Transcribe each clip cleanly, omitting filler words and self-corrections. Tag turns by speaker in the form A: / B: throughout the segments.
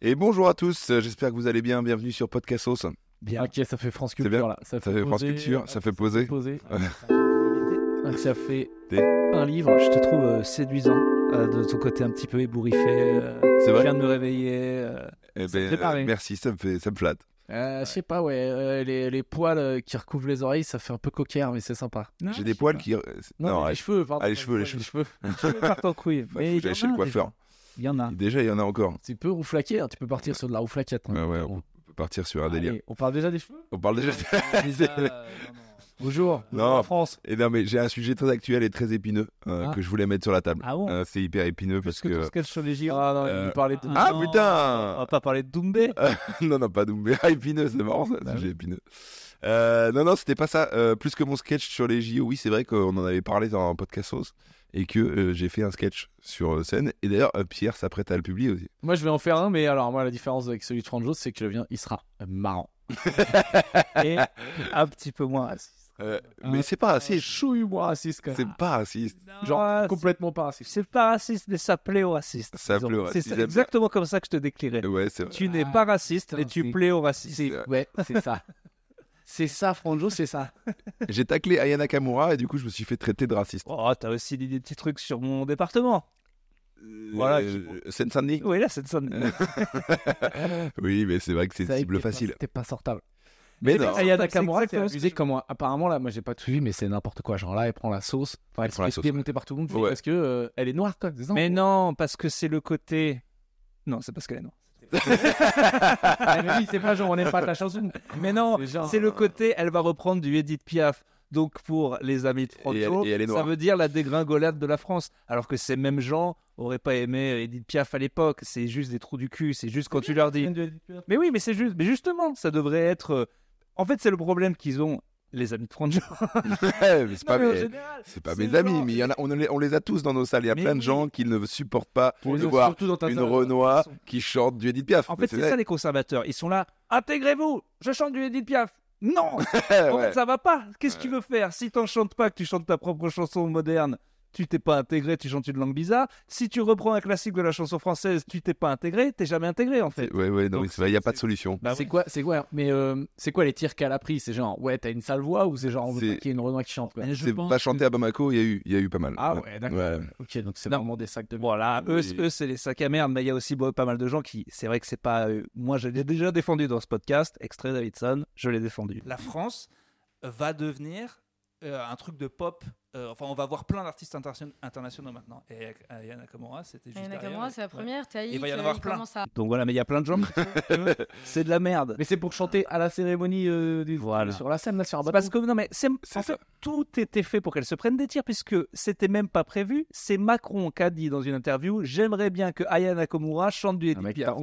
A: Et bonjour à tous, j'espère que vous allez bien, bienvenue sur Podcastos.
B: Bien. Ok, ça fait France
A: C'est
B: Culture
A: bien.
B: là.
A: Ça fait France Culture, ça fait poser.
B: Ça fait un livre, je te trouve séduisant, de ton côté un petit peu ébouriffé.
A: C'est vrai.
B: Je viens de me réveiller.
A: Merci, ça me flatte.
B: Je sais pas, les poils qui recouvrent les oreilles, ça fait un peu coquère, mais c'est sympa.
A: Non, j'ai des poils qui...
B: Non, les cheveux, pardon.
A: Les cheveux. Les cheveux
B: partent en couille.
A: Mais faut que j'aille chez le coiffeur.
B: Il y en a.
A: Déjà, il y en a encore.
B: Tu peux rouflaquer, hein, tu peux partir sur de la rouflaquette. Hein.
A: Ouais, on peut partir sur un délire.
B: On parle déjà des cheveux.
A: On parle déjà...
B: Bonjour.
A: Non,
B: France.
A: Et non, mais j'ai un sujet très actuel et très épineux que je voulais mettre sur la table.
B: Ah bon
A: c'est hyper épineux parce que...
B: Sketch sur les JO. Ah non, il parlait de...
A: Ah putain.
B: On va pas parler de Doumbé.
A: Non, pas Doumbé. Ah, épineux, c'est marrant ça, sujet épineux. Non, c'était pas ça. Plus que mon sketch sur les JO, oui, c'est vrai qu'on en avait parlé dans un podcast et que j'ai fait un sketch sur scène. Et d'ailleurs, Pierre s'apprête à le publier aussi.
B: Moi, je vais en faire un, mais alors, moi, la différence avec celui de Franjo, c'est que il sera marrant. Et un petit peu moins raciste.
A: Mais c'est pas raciste.
B: Chouille moins raciste, quand même.
A: C'est pas raciste.
B: Genre, complètement pas raciste. C'est pas raciste, mais ça plaît aux racistes.
A: Ça plaît aux racistes.
B: C'est exactement comme ça que je te décrirais.
A: Ouais, c'est vrai.
B: Tu n'es pas raciste, mais tu plais aux racistes.
C: Ouais, c'est ça. C'est ça, Franjo, c'est ça.
A: J'ai taclé Aya Nakamura et du coup, je me suis fait traiter de raciste.
B: Oh, t'as aussi dit des petits trucs sur mon département. Voilà.
A: Seine-Saint-Denis.
B: Oui, là, Seine-Saint-Denis.
A: Oui, mais c'est vrai que c'est une cible facile.
C: C'était pas sortable.
A: Mais non.
B: Aya Nakamura, c'est abusé comme moi. Apparemment, là, moi, j'ai pas tout suivi, mais c'est n'importe quoi. Genre là, elle prend la sauce. Enfin, elle se fait démonter par tout le monde parce que elle est noire, quoi.
C: Mais non, parce que c'est le côté. Non, c'est parce qu'elle est noire.
B: Mais oui, c'est pas genre on n'aime pas ta chanson.
C: Mais non, c'est le côté, elle va reprendre du Edith Piaf. Donc pour les amis de Franjo, ça veut dire la dégringolade de la France. Alors que ces mêmes gens auraient pas aimé Edith Piaf à l'époque. C'est juste des trous du cul. C'est juste quand tu leur dis. Mais oui, mais c'est juste. Mais justement, ça devrait être. En fait, c'est le problème qu'ils ont. Les amis de Franjo.
A: Mais c'est pas mes amis, mais on les a tous dans nos salles. Il y a plein de gens qui ne supportent pas de voir une Renoir qui chante du Edith Piaf.
C: En fait, c'est ça les conservateurs. Ils sont là. Intégrez-vous. Je chante du Edith Piaf. Non. En fait, ça va pas. Qu'est-ce que tu veux faire? Si t'en chantes pas, que tu chantes ta propre chanson moderne, tu t'es pas intégré, tu chantes une langue bizarre. Si tu reprends un classique de la chanson française, tu t'es pas intégré, t'es jamais intégré en fait.
A: Ouais, non, il n'y a pas de solution.
C: Bah, c'est quoi? Mais c'est quoi les tirs qu'elle a pris? C'est genre, ouais, t'as une sale voix ou c'est genre, on veut pas qu'il y ait une Renoir qui chante?
A: C'est pas chanté à Bamako, il y a eu pas mal.
C: Ah ouais, d'accord. Ouais. Ok, donc c'est vraiment des sacs de merde.
B: Voilà, eux, c'est les sacs à merde, mais il y a aussi pas mal de gens qui, c'est vrai que c'est pas. Moi, je l'ai déjà défendu dans ce podcast, extrait Davidson, je l'ai défendu.
D: La France va devenir un truc de pop. On va voir plein d'artistes internationaux maintenant. Et Aya Nakamura, c'était juste derrière.
E: Nakamura, c'est la première. Taïk,
D: il va y en avoir plein.
B: Donc voilà, mais il y a plein de gens qui trouvent que c'est de la merde.
C: Mais c'est pour chanter à la cérémonie sur la scène, là, sur un bateau.
B: Parce que, non, mais en fait, tout était fait pour qu'elle se prenne des tirs, puisque c'était même pas prévu. C'est Macron qui a dit dans une interview, j'aimerais bien que Aya Nakamura chante du Edith Piaf.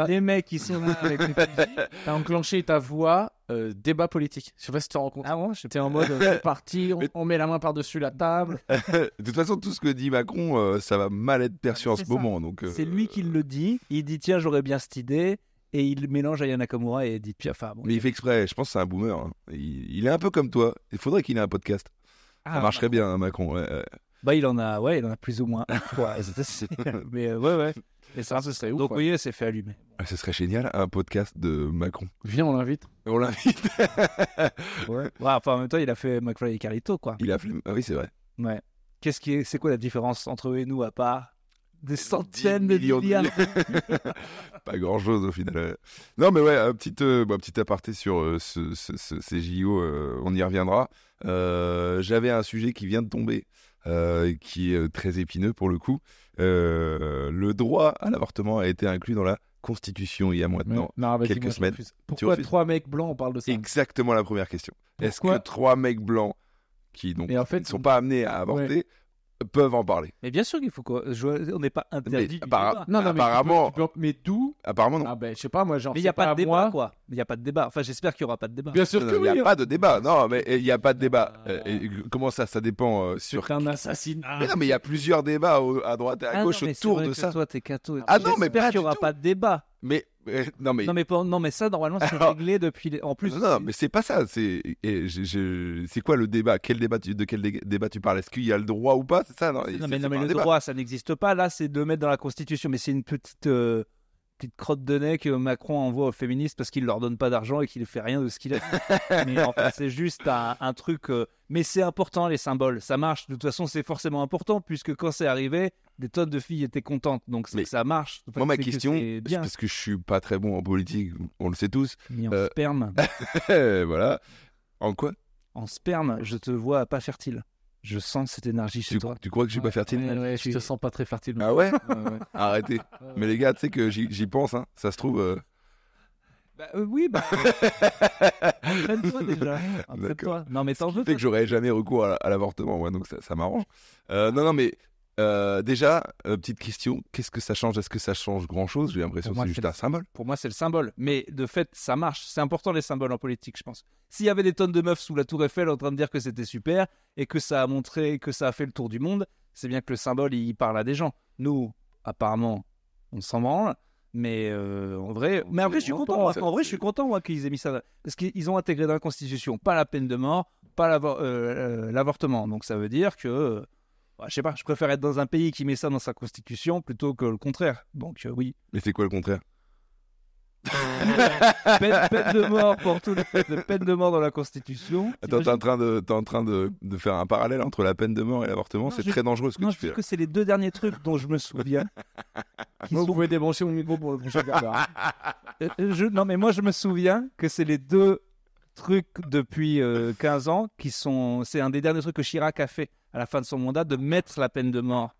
C: Les mecs qui sont là avec les fusils, t'as enclenché ta voix débat politique. Je sais pas si tu te rends compte.
B: Ah ouais,
C: t'es en mode c'est parti, on met la main par-dessus la table.
A: De toute façon, tout ce que dit Macron, ça va mal être perçu en ce moment. Donc,
B: c'est lui qui le dit. Il dit tiens, j'aurais bien cette idée. Et il mélange Aya Nakamura et Edith Piaf.
A: Mais il fait exprès. Je pense que c'est un boomer. Hein. Il est un peu comme toi. Il faudrait qu'il ait un podcast. Ça marcherait bien, hein, Macron. Ouais.
B: Bah, il en a plus ou moins. Mais ouais.
C: Et ça, ce serait ouf.
B: Donc, oui, c'est fait allumer.
A: Ce serait génial, un podcast de Macron.
C: Viens, on l'invite.
A: On l'invite.
B: Ouais. Enfin, en même temps, il a fait McFly et Carlito, quoi.
A: Il a fait. Ah oui, c'est vrai.
B: Ouais. C'est quoi la différence entre eux et nous, à part des centaines de milliards
A: Pas grand-chose au final. Non, mais ouais, un petit aparté sur ces JO, on y reviendra. J'avais un sujet qui vient de tomber, qui est très épineux pour le coup. Le droit à l'avortement a été inclus dans la Constitution il y a maintenant quelques semaines.
C: Pourquoi 3 mecs blancs, on parle de ça?
A: Exactement la première question. Est-ce que 3 mecs blancs qui ne sont pas amenés à avorter peuvent en parler?
B: Mais bien sûr qu'il faut on n'est pas interdit.
C: Non, mais
A: apparemment.
C: Mais d'où?
A: Apparemment non.
C: Ah ben je sais pas moi genre.
B: Mais il n'y a pas de débat quoi. Il n'y a pas de débat. Enfin j'espère qu'il n'y aura pas de débat.
C: Bien sûr
A: qu'il n'y a pas de débat. Non mais il n'y a pas de débat. Comment ça dépend sur
C: un assassinat.
A: Mais non mais il y a plusieurs débats à droite et à gauche autour de ça.
B: Toi t'es catho.
A: Ah non mais
B: j'espère qu'il n'y aura pas de débat.
A: Mais non
B: mais ça normalement c'est réglé depuis en plus.
A: Non mais c'est pas ça, c'est quoi le débat? De quel débat tu parles? Est-ce qu'il y a le droit ou pas? C'est ça? Non mais
B: le droit ça n'existe pas là, c'est de le mettre dans la Constitution, mais c'est une petite petite crotte de nez que Macron envoie aux féministes parce qu'il leur donne pas d'argent et qu'il fait rien de ce qu'il a. Mais en fait, c'est juste un truc. Mais c'est important, les symboles. Ça marche. De toute façon, c'est forcément important puisque quand c'est arrivé, des tonnes de filles étaient contentes. Donc ça marche. En fait,
A: moi, ma question, c'est parce que je suis pas très bon en politique, on le sait tous.
B: Mis en sperme.
A: Voilà. En quoi?
B: En sperme, je te vois pas fertile. Je sens cette énergie chez toi.
A: Tu crois que je suis pas fertile?
C: Je te sens pas très fertile.
A: Ah ouais? Arrêtez. Mais les gars, tu sais que j'y pense, hein. Ça se trouve...
B: oui, entraîne-toi déjà. Entraîne-toi. Non, mais t'en veux.
A: Fait que j'aurais jamais recours à l'avortement, moi, donc ça m'arrange. Non, mais déjà, petite question, qu'est-ce que ça change? Est-ce que ça change grand-chose? J'ai l'impression que c'est juste un symbole.
B: Pour moi, c'est le symbole. Mais de fait, ça marche. C'est important, les symboles en politique, je pense. S'il y avait des tonnes de meufs sous la Tour Eiffel en train de dire que c'était super et que ça a montré que ça a fait le tour du monde, c'est bien que le symbole, il parle à des gens. Nous, apparemment, on s'en branle. Mais en vrai, je suis content. En vrai, je suis content moi qu'ils aient mis ça parce qu'ils ont intégré dans la Constitution pas la peine de mort, pas l'avortement. Donc ça veut dire que, je sais pas, je préfère être dans un pays qui met ça dans sa Constitution plutôt que le contraire. Donc oui.
A: Mais c'est quoi le contraire?
B: peine de mort pour tout le peine de mort dans la Constitution.
A: Attends, t'es en train de faire un parallèle entre la peine de mort et l'avortement. C'est très dangereux ce que tu fais.
B: Je que c'est les deux derniers trucs dont je me souviens.
C: Vous pouvez débrancher mon micro pour le prochain quart d'heure.
B: Non, mais moi je me souviens que c'est les deux trucs depuis 15 ans qui sont. C'est un des derniers trucs que Chirac a fait à la fin de son mandat, de mettre la peine de mort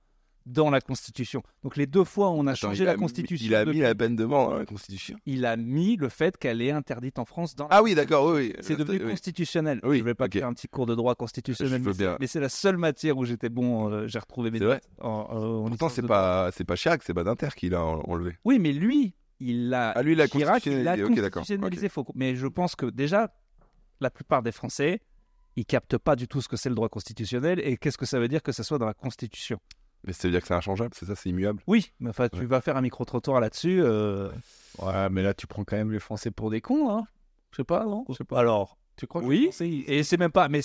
B: dans la Constitution. Donc les deux fois on a changé la Constitution.
A: Il a mis la peine de mort dans la Constitution.
B: Il a mis le fait qu'elle est interdite en France dans.
A: Ah oui, d'accord, oui.
B: C'est devenu constitutionnel.
A: Oui,
B: je vais pas faire un petit cours de droit constitutionnel, mais c'est la seule matière où j'étais bon. J'ai retrouvé mes
A: notes.
B: Pourtant
A: c'est pas Chirac, c'est Badinter qui l'a enlevé.
B: Oui, mais lui, il l'a.
A: Ah lui, il l'a constitutionnalisé.
B: Mais je pense que déjà, la plupart des Français, ils captent pas du tout ce que c'est le droit constitutionnel et qu'est-ce que ça veut dire que ça soit dans la Constitution.
A: Mais ça veut dire que c'est inchangeable, c'est ça, c'est immuable?
B: Oui, mais enfin, tu vas faire un micro-trottoir là-dessus.
C: Ouais, mais là, tu prends quand même les Français pour des cons, hein. Je sais pas, non? Je sais pas.
B: Alors,
C: tu crois que
B: oui, et c'est même pas. Mais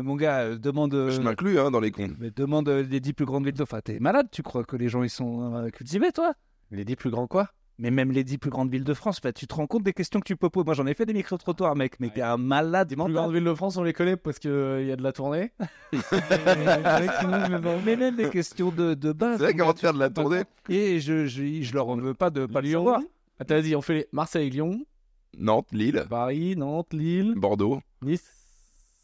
B: mon gars, demande.
A: Je m'inclus, dans les cons.
B: Mais demande les 10 plus grandes villes de. Enfin, t'es malade, tu crois que les gens, ils sont cultivés, toi?
C: Les 10 plus grands quoi?
B: Mais même les 10 plus grandes villes de France, tu te rends compte des questions que tu peux poser. Moi, j'en ai fait des micro-trottoirs, mec, mais t'es un malade.
C: Les plus grandes villes de France, on les connaît parce qu'il y a de la tournée.
B: Mais même des questions de base.
A: C'est vrai qu'avant de faire de la tournée.
B: Et je leur en veux pas de pas lui en voir.
C: T'as dit, on fait Marseille, Lyon,
A: Nantes, Lille,
C: Paris, Nantes, Lille,
A: Bordeaux,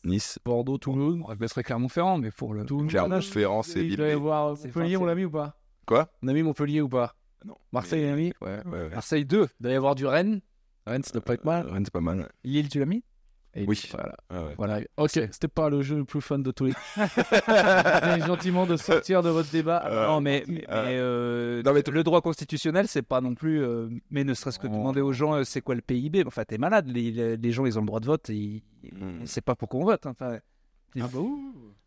C: Nice, Bordeaux, Toulouse.
B: On laisserait Clermont-Ferrand, mais pour le
A: Clermont-Ferrand, c'est
C: il doit y avoir Montpellier, on l'a mis ou pas?
A: Quoi?
C: On a mis Montpellier ou pas?
A: Non.
C: Marseille, on l'a mis?
A: Ouais.
C: Marseille 2. Il doit y avoir du Rennes. Rennes, ça doit pas être mal.
A: Rennes, c'est pas mal.
B: Lille, tu l'as mis?
C: Et
A: oui.
C: Voilà.
A: Ah ouais.
C: Voilà. Ok, c'était pas le jeu le plus fun de tous les. Essayez gentiment de sortir de votre débat.
B: Non, mais le droit constitutionnel, c'est pas non plus. Mais ne serait-ce que demander aux gens, c'est quoi le PIB? Enfin, t'es malade. Les gens, ils ont le droit de vote. C'est pas pour qu'on vote. Enfin,
C: ah bah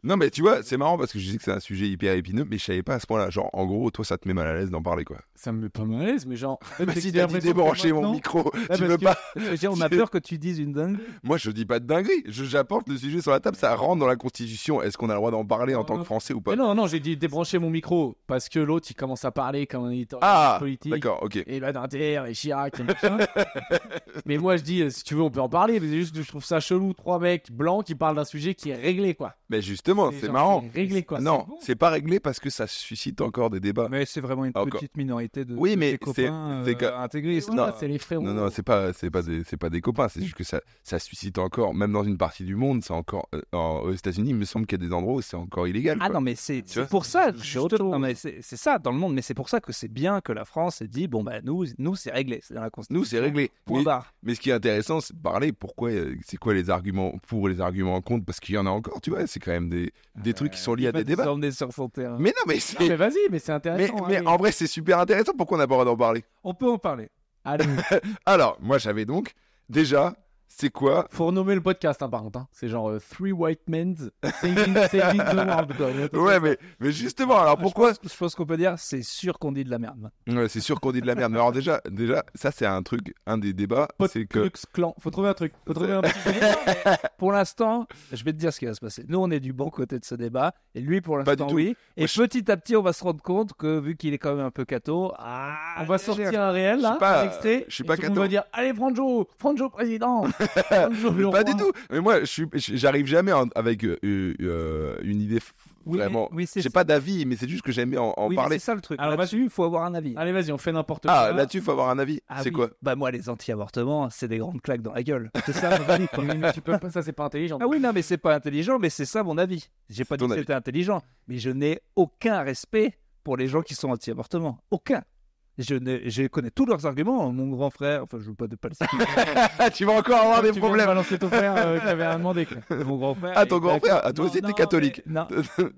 A: non, mais tu vois, c'est marrant parce que je dis que c'est un sujet hyper épineux, mais je savais pas à ce point-là. Genre, en gros, toi, ça te met mal à l'aise d'en parler, quoi.
C: Ça me met pas mal à l'aise, mais genre.
A: Si t'as dit débrancher mon micro, tu veux pas.
B: On a peur que tu dises une dinguerie.
A: Moi, je dis pas de dinguerie. J'apporte le sujet sur la table, ça rentre dans la Constitution. Est-ce qu'on a le droit d'en parler en tant que Français ou pas?
C: Non, j'ai dit débrancher mon micro parce que l'autre, il commence à parler comme un politique.
A: D'accord, ok.
C: Et Badinter, et Chirac, et machin. Mais moi, je dis, si tu veux, on peut en parler, mais c'est juste que je trouve ça chelou. 3 mecs blancs qui parlent d'un sujet qui est réglé, quoi.
A: Mais justement, c'est marrant.
C: C'est réglé, quoi.
A: Non, c'est pas réglé parce que ça suscite encore des débats.
B: Mais c'est vraiment une petite minorité de
A: copains
B: intégristes.
C: Non, c'est les frérots.
A: Non, c'est pas des copains. C'est juste que ça suscite encore, même dans une partie du monde, c'est encore aux États-Unis, il me semble qu'il y a des endroits où c'est encore illégal.
B: Ah non, mais c'est pour ça. Non, mais c'est ça dans le monde, mais c'est pour ça que c'est bien que la France ait dit bon bah nous c'est réglé, c'est dans la Constitution.
A: Nous c'est réglé. Mais ce qui est intéressant, c'est de parler pourquoi, c'est quoi les arguments pour, les arguments contre, parce qu'il y en a encore, tu vois, c'est quand même des trucs qui sont liés à des débats.
B: Sur son terrain.
A: Mais non, mais
C: mais vas-y, mais c'est intéressant.
A: Mais en vrai, c'est super intéressant. Pourquoi on n'a pas le droit d'en parler?
B: On peut en parler.
C: Allez.
A: Alors, moi, j'avais donc déjà C'est quoi?
E: Faut renommer le podcast, par contre. Hein. C'est genre Three White Men Saving the World.
A: Ouais, mais justement, alors pourquoi?
B: Je pense qu'on peut dire, c'est sûr qu'on dit de la merde.
A: Ouais, c'est sûr qu'on dit de la merde. Mais alors déjà, ça c'est un truc, un des débats, c'est que
E: Clan. Faut trouver un truc. Faut trouver un petit.
B: Pour l'instant, je vais te dire ce qui va se passer. Nous, on est du bon côté de ce débat, et lui, pour l'instant, oui. Et petit à petit, on va se rendre compte que vu qu'il est quand même un peu catho,
E: on va sortir un réel là, un extrait.
A: Je suis pas catho.
E: On va dire, allez, Franjo président.
A: Pas du tout. Mais moi, j'arrive jamais avec une idée vraiment.
B: Oui,
A: j'ai pas d'avis, mais c'est juste que j'aime bien en parler.
B: C'est ça le truc.
E: Alors
B: là-dessus, il faut avoir un avis.
E: Allez, vas-y, on fait n'importe quoi.
A: Ah, là-dessus, il faut avoir un avis. C'est quoi?
B: Bah moi, les anti-avortements, c'est des grandes claques dans la gueule. C'est ça mon avis.
E: Mais tu peux pas, ça c'est pas intelligent.
B: Ah oui, non, mais c'est pas intelligent, mais c'est ça mon avis. J'ai pas dit que c'était intelligent, mais je n'ai aucun respect pour les gens qui sont anti-avortement. Aucun. Je connais tous leurs arguments. Mon grand frère, enfin, je veux pas le citer.
A: Tu vas encore avoir des problèmes.
E: Tu vas balancer ton frère qui avait un demandé.
B: Mon grand frère.
A: Ah, ton grand frère. Ah, toi aussi, t'es catholique.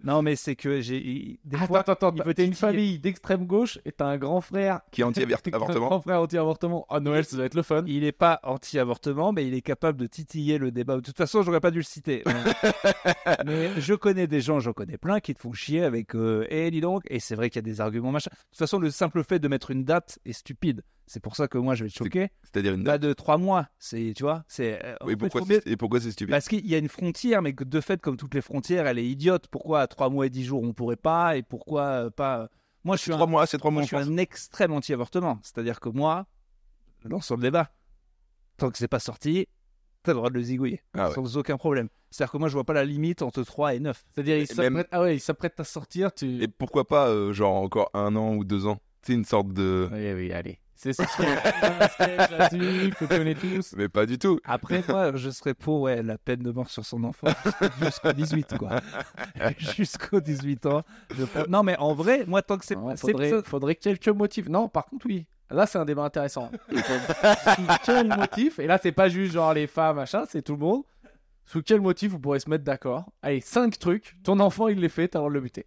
B: Non, mais c'est que j'ai.
E: Attends. T'es une famille d'extrême gauche et t'as un grand frère
A: qui est anti-avortement.
E: Un grand frère anti-avortement. À Noël, ça doit être le fun.
B: Il est pas anti-avortement, mais il est capable de titiller le débat. De toute façon, j'aurais pas dû le citer. Mais je connais des gens, j'en connais plein qui te font chier avec. Dis donc. Et c'est vrai qu'il y a des arguments machin. De toute façon, le simple fait de mettre une date est stupide. C'est pour ça que moi je vais te choquer.
A: C'est-à-dire une date
B: de 3 mois. Tu vois,
A: pourquoi c'est stupide?
B: Parce qu'il y a une frontière, mais que de fait, comme toutes les frontières, elle est idiote. Pourquoi à 3 mois et 10 jours on pourrait pas, et pourquoi pas? Moi je suis
A: 3 mois, c'est 3 mois.
B: Je suis un extrême anti-avortement. C'est-à-dire que moi, je lance sur le débat. Tant que c'est pas sorti, t'as le droit de le zigouiller sans aucun problème. C'est-à-dire que moi je vois pas la limite entre 3 et 9.
E: C'est-à-dire il s'apprête à sortir.
A: Et pourquoi pas genre encore 1 an ou 2 ans? C'est une sorte de.
E: Oui, allez. C'est ça. Là-dessus, que connaît tous.
A: Mais pas du tout.
B: Après, moi, je serais pour la peine de mort sur son enfant jusqu'au 18, quoi. Jusqu'au 18 ans. Non, mais en vrai, moi, tant que c'est.
E: Faudrait quelques motifs. Non, par contre, oui. Là, c'est un débat intéressant. Sous quel motif? Et là, c'est pas juste genre les femmes, machin, c'est tout le monde. Sous quel motif vous pourrez se mettre d'accord? Allez, 5 trucs. Ton enfant, il les fait, t'as le droit de le buter.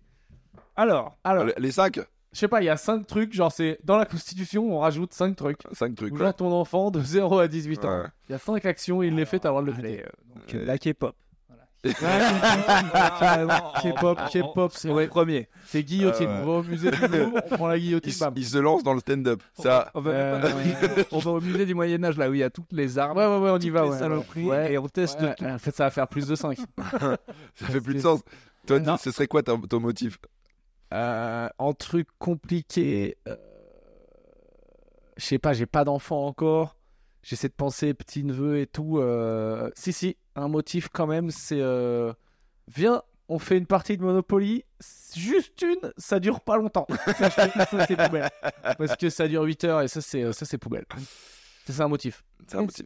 E: Alors.
A: Les 5?
E: Je sais pas, il y a 5 trucs, genre c'est dans la Constitution, on rajoute 5 trucs.
A: 5 trucs.
E: Genre ton enfant de 0 à 18 ans. Il y a 5 actions, il les fait, t'as le droit de le buter.
B: La K-pop.
E: K-pop, c'est
B: le premier.
E: C'est guillotine. On va au musée du Louvre, on prend la guillotine.
A: Il se lance dans le stand-up. Ça.
B: On va au musée du Moyen-Âge, là où il y a toutes les armes.
E: Ouais, on y va.
B: Et on teste tout.
E: En fait, ça va faire plus de 5.
A: Ça fait plus de sens. Toi, ce serait quoi ton motif?
E: En truc compliqué, je sais pas, j'ai pas d'enfant encore. J'essaie de penser petit neveu et tout. Si, un motif quand même, c'est viens, on fait une partie de Monopoly. Juste une, ça dure pas longtemps. Ça c'est poubelle. Parce que ça dure 8 heures et ça c'est poubelle. C'est un motif.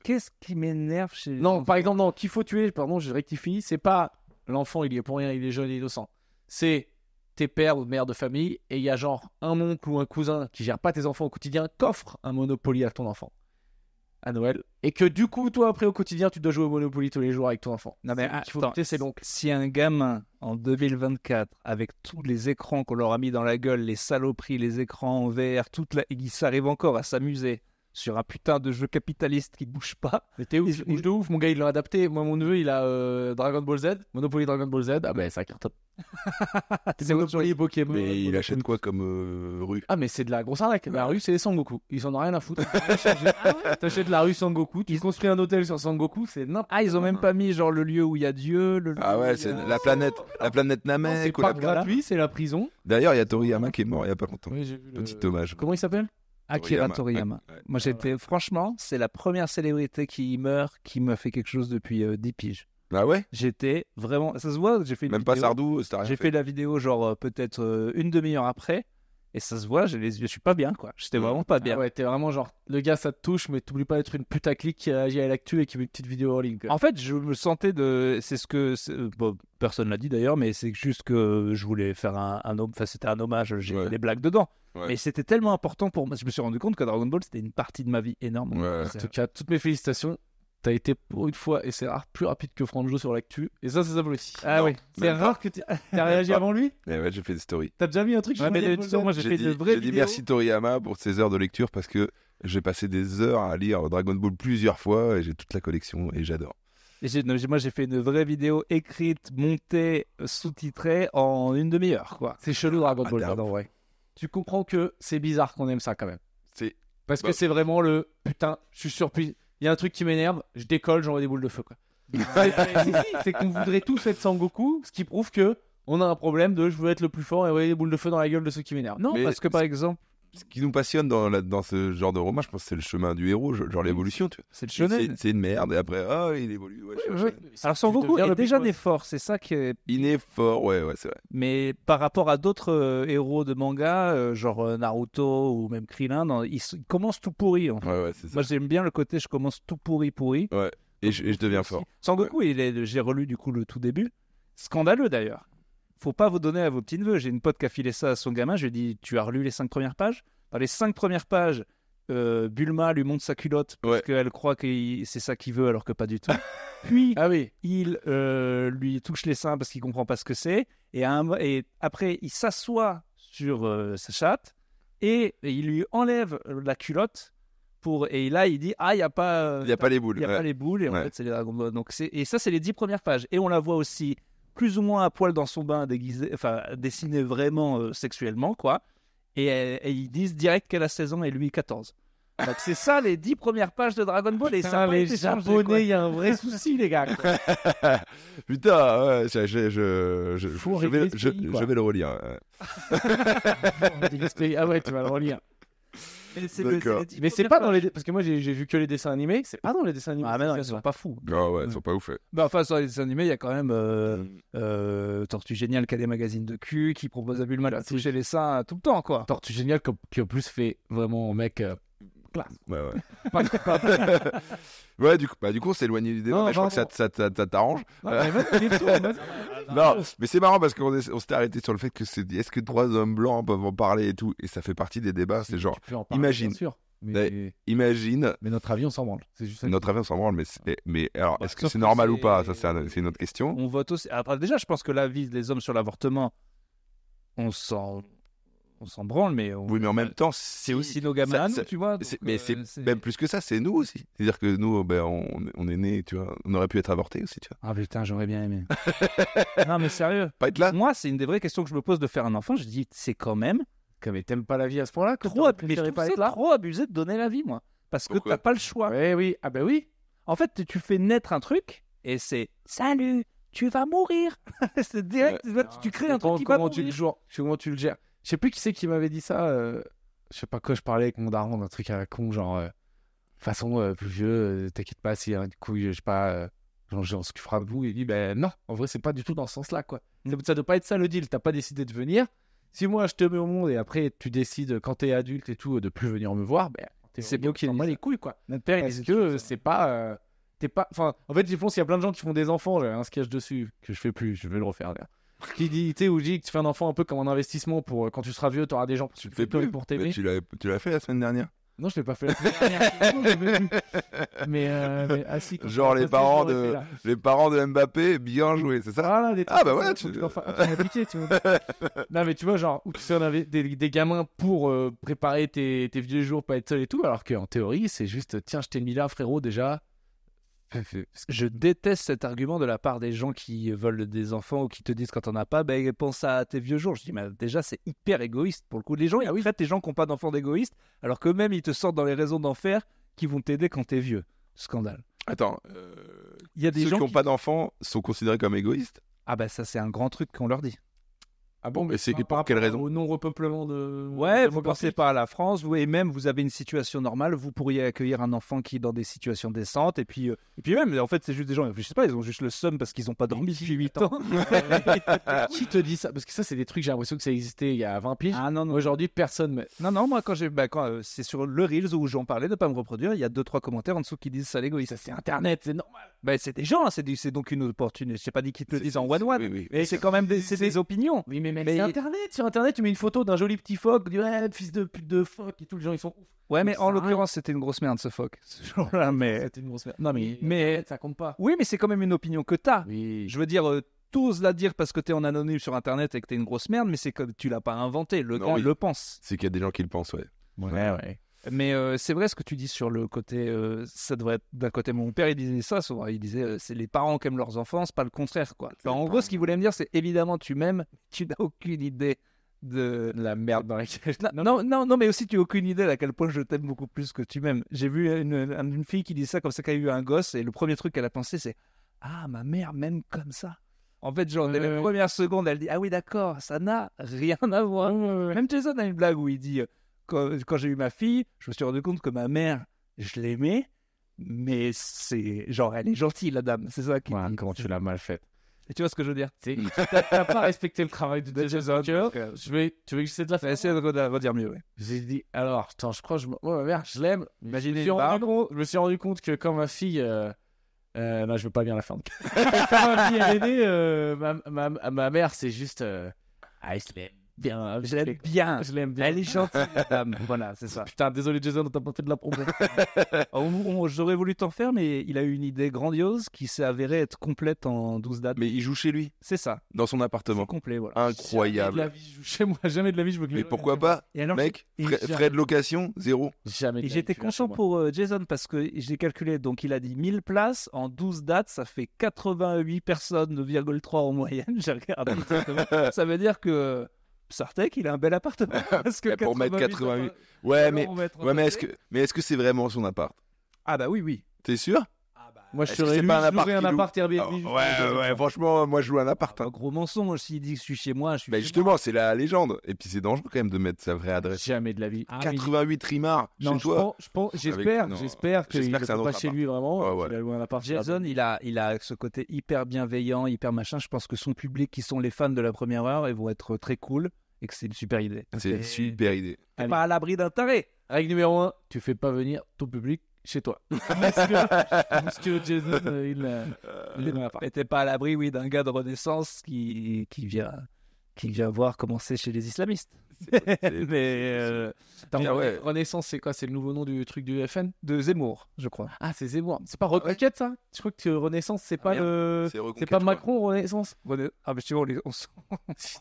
B: Qu'est-ce qui m'énerve chez...
E: Non, par exemple, non, qu'il faut tuer, pardon, je rectifie. C'est pas l'enfant, il y est pour rien, il est jeune, il est innocent. C'est tes pères ou mères de famille et il y a genre un oncle ou un cousin qui gère pas tes enfants au quotidien, qu'offre un Monopoly à ton enfant à Noël et que du coup toi après au quotidien tu dois jouer au Monopoly tous les jours avec ton enfant.
B: Non mais c'est donc si un gamin en 2024 avec tous les écrans qu'on leur a mis dans la gueule, les saloperies, les écrans en VR, il s'arrive encore à s'amuser sur un putain de jeu capitaliste qui bouge pas.
E: Mais t'es ouf, de ouf, mon gars, il l'a adapté. Moi, mon neveu, il a Dragon Ball Z, Monopoly Dragon Ball Z. Ah ben, ça cartonne. C'est Monopoly Pokémon.
A: Mais il achète quoi comme rue?
E: Ah, mais c'est de la grosse arnaque. La rue, c'est les Sangoku. Ils en ont rien à foutre. T'achètes la rue Sangoku, tu construis un hôtel sur Sangoku, c'est n'importe.
B: Ah, ils ont même pas mis genre le lieu où il y a Dieu.
A: Ah ouais, c'est la planète Namek.
E: C'est pas gratuit, c'est la prison.
A: D'ailleurs, il y a Toriyama qui est mort il y a pas longtemps.
E: Oui, j'ai vu
A: petit hommage.
E: Comment il s'appelle?
B: Akira Toriyama. Ouais. Moi, franchement, c'est la première célébrité qui meurt, qui me fait quelque chose depuis 10 piges.
A: Ah ouais?
B: J'étais vraiment. Ça se voit, j'ai fait une
A: même
B: vidéo.
A: Pas Sardou, c'était rien.
B: J'ai fait la vidéo, genre, peut-être une demi-heure après. Et ça se voit, j'ai les yeux, je suis pas bien, quoi. J'étais vraiment pas bien.
E: Ah ouais, t'es vraiment genre, le gars, ça te touche, mais t'oublies pas d'être une putaclic qui agit à l'actu et qui met une petite vidéo en ligne. Quoi.
B: En fait, je me sentais de. C'est ce que. Bon, personne l'a dit d'ailleurs, mais c'est juste que je voulais faire enfin, c'était un hommage, j'ai fait des blagues dedans. Ouais. Mais c'était tellement important pour moi. Je me suis rendu compte que Dragon Ball, c'était une partie de ma vie énorme.
A: Ouais.
E: En tout cas, toutes mes félicitations. t'as été pour une fois, et c'est rare, plus rapide que Franjo sur l'actu. Et ça s'applaudit.
C: Ah oui.
E: C'est rare que t'as réagi avant lui.
A: Mais ouais, j'ai fait des stories.
E: T'as déjà mis un truc.
C: Ouais, mais moi j'ai fait de vraies
A: J'ai dit
C: vidéos.
A: merci Toriyama pour ses heures de lecture parce que j'ai passé des heures à lire Dragon Ball plusieurs fois et j'ai toute la collection et j'adore.
C: Moi j'ai fait une vraie vidéo écrite, montée, sous-titrée en une demi-heure, quoi.
E: C'est chelou Dragon Ball,
A: t'es un
E: pardon, ouais. Tu comprends que c'est bizarre qu'on aime ça quand même. Parce que
A: Bah.
E: c'est vraiment le putain, je suis surpris. Il y a un truc qui m'énerve, je décolle, j'envoie des boules de feu, quoi. C'est qu'on voudrait tous être Sangoku, ce qui prouve que on a un problème de je veux être le plus fort et envoyer des boules de feu dans la gueule de ceux qui m'énervent.
C: Non,
A: Mais
C: parce que par exemple,
A: Ce qui nous passionne dans ce genre de roman, je pense que c'est le chemin du héros, genre l'évolution. Tu vois.
C: c'est le shonen.
A: C'est une merde et après, il évolue. Ouais, je suis un shonen.
C: Alors Sangoku est déjà né fort, c'est ça qui est.
A: Il est fort, ouais, c'est vrai.
C: Mais par rapport à d'autres héros de manga, genre Naruto ou même Krillin, ils commencent tout pourri. En fait.
A: Ouais, c'est ça.
C: Moi j'aime bien le côté je commence tout pourri.
A: Ouais. Et je deviens fort.
C: Sangoku, j'ai relu du coup le tout début. Scandaleux d'ailleurs. Faut pas vous donner à vos petits neveux. J'ai une pote qui a filé ça à son gamin. Je lui ai dit, tu as relu les 5 premières pages? Dans les 5 premières pages, Bulma lui montre sa culotte parce qu'elle croit que c'est ça qu'il veut alors que pas du tout. Puis il lui touche les seins parce qu'il comprend pas ce que c'est. Et après, il s'assoit sur sa chatte et il lui enlève la culotte. Et là, il dit il n'y a pas
A: les boules.
C: Il n'y a pas les boules. Et en fait, c'est les Dragon Ball. Donc, et ça, c'est les 10 premières pages. Et on la voit aussi plus ou moins à poil dans son bain, dessinée vraiment sexuellement, quoi. Et ils disent direct qu'elle a 16 ans et lui 14. Donc c'est ça les 10 premières pages de Dragon Ball. Et ça
E: les Japonais, il y a un vrai souci, les gars.
A: Putain, ouais, je vais le relire.
E: Ah ouais, tu vas le relire.
C: Mais
E: c'est pas dans les parce que moi j'ai vu que les dessins animés, c'est pas dans les dessins animés.
C: Ah mais non, ils sont pas fous.
A: Ah ouais, ils sont pas ouf.
C: Bah enfin sur les dessins animés, il y a quand même Tortue Géniale qui a des magazines de cul, qui propose à Bulma de toucher les seins tout le temps, quoi.
E: Tortue Géniale qui en plus fait vraiment mec classe.
A: Ouais. Ouais, du coup, on s'est éloigné du débat. Je crois que ça t'arrange. Non, mais c'est marrant parce qu'on s'était arrêté sur le fait que est-ce que 3 hommes blancs peuvent en parler et tout, et ça fait partie des débats. C'est genre, imagine.
E: Bien sûr.
A: Imagine.
E: Mais notre avis, on s'en branle. C'est juste ça.
A: Notre avis, on s'en branle, mais alors, est-ce que c'est normal ou pas? Ça, c'est une autre question.
C: On vote aussi. Après, déjà, je pense que l'avis des hommes sur l'avortement, on s'en branle, mais
A: oui, mais en même temps,
C: c'est aussi nos gamins, tu vois. Donc,
A: mais c'est même plus que ça, c'est nous aussi. C'est-à-dire que nous, on est nés, tu vois, on aurait pu être avortés aussi, tu vois.
C: Ah putain, j'aurais bien aimé. Non, mais sérieux.
A: Pas être là.
C: Moi, c'est une des vraies questions que je me pose de faire un enfant. Je dis, c'est quand même.
E: Mais t'aimes pas la vie à ce point-là?
C: Trop abusé de donner la vie, moi. Parce que t'as pas le choix.
E: Oui. Ah ben oui.
C: En fait, tu fais naître un truc et c'est salut, tu vas mourir. C'est direct. Tu crées un truc qui va mourir.
E: Comment tu le gères? Je sais plus qui c'est qui m'avait dit ça. Je sais pas quoi, je parlais avec mon daron d'un truc à la con, genre façon plus vieux, t'inquiète pas si du coup je sais pas, genre on s'occupera de vous. Il dit ben non, en vrai c'est pas du tout dans ce sens-là, quoi. Ça doit pas être ça le deal. T'as pas décidé de venir. Si moi je te mets au monde et après tu décides quand t'es adulte et tout de plus venir me voir, ben c'est bien qu'il m'en les couilles, quoi.
C: Notre père,
E: parce que c'est pas t'es pas. Enfin, en fait, je pense qu'il y a plein de gens qui font des enfants. J'avais un sketch dessus que je fais plus. Je vais le refaire. Là. Qui dit, tu sais, où je dis que tu fais un enfant un peu comme un investissement pour quand tu seras vieux, t'auras des gens
A: tu le fais plus pour t'aimer. Tu l'as fait la semaine dernière.
E: Non, je l'ai pas fait la semaine dernière. mais si,
A: genre les parents de Mbappé, bien joué, c'est ça?
E: Voilà, des trucs.
A: Ah bah voilà, tu
E: appliqué, tu vois. Non, mais tu vois, genre où tu fais des gamins pour préparer tes vieux jours, pas être seul et tout, alors qu'en théorie, c'est juste tiens, je t'ai mis là, frérot, déjà.
C: Je déteste cet argument de la part des gens qui veulent des enfants ou qui te disent quand t'en as pas, ben pense à tes vieux jours. Je dis, mais déjà, c'est hyper égoïste pour le coup. Les gens, ils traitent les gens qui n'ont pas d'enfants d'égoïstes, alors qu'eux-mêmes, ils te sortent dans les raisons d'en faire qui vont t'aider quand t'es vieux. Scandale.
A: Attends,
C: il y a des
A: ceux
C: gens
A: qui n'ont pas d'enfants sont considérés comme égoïstes?
C: Ah bah ça, c'est un grand truc qu'on leur dit.
E: Ah bon, mais
A: c'est pour quelle raison?
E: Au non-repeuplement de...
C: Ouais, vous pensez pas à la France, et même vous avez une situation normale, vous pourriez accueillir un enfant qui est dans des situations décentes, et puis même, en fait, c'est juste des gens, je sais pas, ils ont juste le seum parce qu'ils ont pas dormi depuis 8 ans.
E: Qui te dit ça? Parce que ça, c'est des trucs, j'ai l'impression que ça existait il y a 20 piges.
C: Ah non.
E: Aujourd'hui, personne...
C: Non, moi, quand c'est sur le Reels où j'en parlais, de pas me reproduire, il y a 2-3 commentaires en dessous qui disent ça l'égoïste.
E: Ça, c'est Internet, c'est normal.
C: C'est des gens, c'est donc une opportunité. Je sais pas dit qu'ils te le disent en one-one, mais c'est quand même des opinions.
E: Oui, mais mais c'est Internet. Sur Internet, tu mets une photo d'un joli petit phoque, tu dis ouais, fils de pute de phoque, et tous les gens ils sont ouf.
B: Ouais, mais en l'occurrence, c'était une grosse merde ce phoque. Ce jour-là, mais
E: c'était une grosse merde. Non, mais ça compte pas.
B: Oui, mais c'est quand même une opinion que t'as.
E: Oui.
B: Je veux dire, t'oses la dire parce que t'es en anonyme sur Internet et que t'es une grosse merde, mais c'est comme tu l'as pas inventé. Le gars le pense.
A: C'est qu'il y a des gens qui le pensent, ouais.
E: Ouais.
B: Mais c'est vrai ce que tu dis sur le côté, ça devrait être d'un côté. Mon père il disait ça souvent, il disait c'est les parents qui aiment leurs enfants, c'est pas le contraire quoi. Alors, en gros, ce qu'il voulait me dire, c'est évidemment tu m'aimes, tu n'as aucune idée de
E: la merde dans laquelle.
B: Non, mais aussi tu n'as aucune idée à quel point je t'aime beaucoup plus que tu m'aimes. J'ai vu une fille qui dit ça comme ça qu'elle a eu un gosse et le premier truc qu'elle a pensé c'est ah ma mère m'aime comme ça. En fait, genre, les premières secondes, elle dit ah oui d'accord, ça n'a rien à voir. Même Jason a une blague où il dit quand j'ai eu ma fille, je me suis rendu compte que ma mère, je l'aimais, mais c'est genre elle est gentille la dame, c'est ça qui dit.
E: Comment tu l'as mal faite.
B: Et tu vois ce que je veux dire?
E: T'as pas respecté le travail de Jason. Tu veux que j'essaie de la faire?
B: Essayer de redire mieux, oui.
E: J'ai dit alors, attends, je crois moi ma mère, je l'aime.
B: Imaginez
E: je me suis rendu compte que quand ma fille non, je veux pas bien la faire. Quand ma fille est née, ma mère c'est juste je l'aime. Bien,
B: je l'aime bien. Elle est gentille, madame. Voilà, c'est ça.
E: Putain, désolé Jason, on t'a pas fait de la promo.
B: J'aurais voulu t'en faire, mais il a eu une idée grandiose qui s'est avérée être complète en 12 dates.
A: Mais il joue chez lui.
B: C'est ça.
A: Dans son appartement.
B: C'est complet, voilà.
A: Incroyable.
E: Jamais de la vie, je joue chez moi. Jamais de la vie, je veux que.
A: Mais pourquoi pas, mec? Frais de location, 0.
E: Jamais.
B: Et j'étais content pour Jason parce que j'ai calculé. Donc, il a dit 1000 places en 12 dates. Ça fait 88 personnes, 2,3 en moyenne. J'ai regardé. Ça veut dire que Sartek, il a un bel appartement. Parce que
A: pour mettre 88. Ouais, mais est-ce que c'est vraiment son appart?
B: Ah bah oui.
A: T'es sûr?
E: Moi, je louerais un appart Airbnb.
A: Ouais, franchement, moi, je loue un appart.
B: Un gros mensonge, s'il dit que je suis chez moi, je suis
A: justement, c'est la légende. Et puis, c'est dangereux quand même de mettre sa vraie adresse.
E: Jamais de la vie.
A: 88 Rimard chez toi.
E: J'espère qu'il n'est pas chez lui vraiment.
A: Ouais.
E: Il a loué un appart.
B: Jason, il a ce côté hyper bienveillant, hyper machin. Je pense que son public, qui sont les fans de la première heure, ils vont être très cool et que c'est une super idée.
A: C'est une super idée.
B: T'es pas à l'abri d'un taré.
E: Règle numéro 1, tu fais pas venir ton public chez toi. Parce que Jason, il est dans l'appart.
B: Et t'es pas à l'abri, oui, d'un gars de Renaissance qui vient voir comment c'est chez les islamistes.
E: Renaissance, c'est quoi? C'est le nouveau nom du truc du FN?
B: De Zemmour, je crois.
E: Ah, c'est Zemmour. C'est pas Reconquête, ça? Je crois que Renaissance, c'est pas c'est pas Macron, Renaissance.
B: Ah, mais tu vois,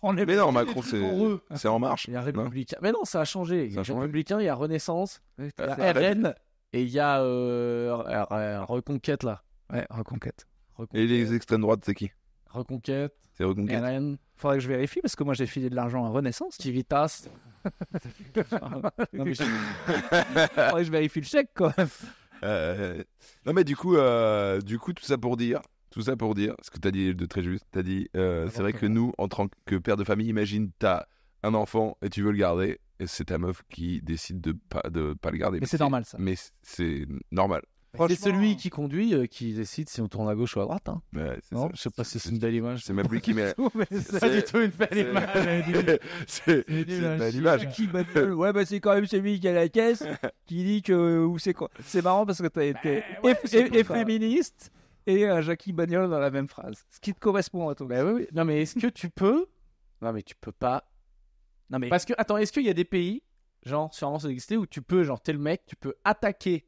B: on est...
A: Mais non, Macron, c'est En Marche.
E: Il y a Républicain. Mais non, ça a changé. Il y a Républicain, il y a Renaissance, il y a RN, et il y a Reconquête, là.
B: Ouais, Reconquête.
A: Et les extrêmes droites, c'est qui?
E: Reconquête.
A: C'est Reconquête.
E: RN.
B: Faudrait que je vérifie parce que moi j'ai filé de l'argent à Renaissance.
E: Civitas.
B: Faudrait que je vérifie le chèque quand même.
A: Non mais du coup tout ça pour dire ce que tu as dit de très juste. Tu as dit c'est vrai que nous en tant que père de famille, imagine tu as un enfant et tu veux le garder et c'est ta meuf qui décide de pas le garder.
B: Mais c'est normal ça.
A: Mais c'est normal.
E: C'est celui qui conduit qui décide si on tourne à gauche ou à droite. Hein.
A: Ouais,
E: non, je sais pas si c'est une belle image.
A: C'est même lui qui met.
E: C'est pas du tout une belle image.
A: C'est une belle image.
B: Ouais, bah c'est quand même celui qui a la caisse qui dit que où c'est quoi. C'est marrant parce que t'as été et féministe et un Jackie Bagnol dans la même phrase. Ce qui te correspond à toi.
E: Bah oui. Non mais est-ce que tu peux? Non mais tu peux pas. Non mais parce que attends, est-ce qu'il y a des pays, genre sûrement ça existait, où tu peux, genre t'es le mec, tu peux attaquer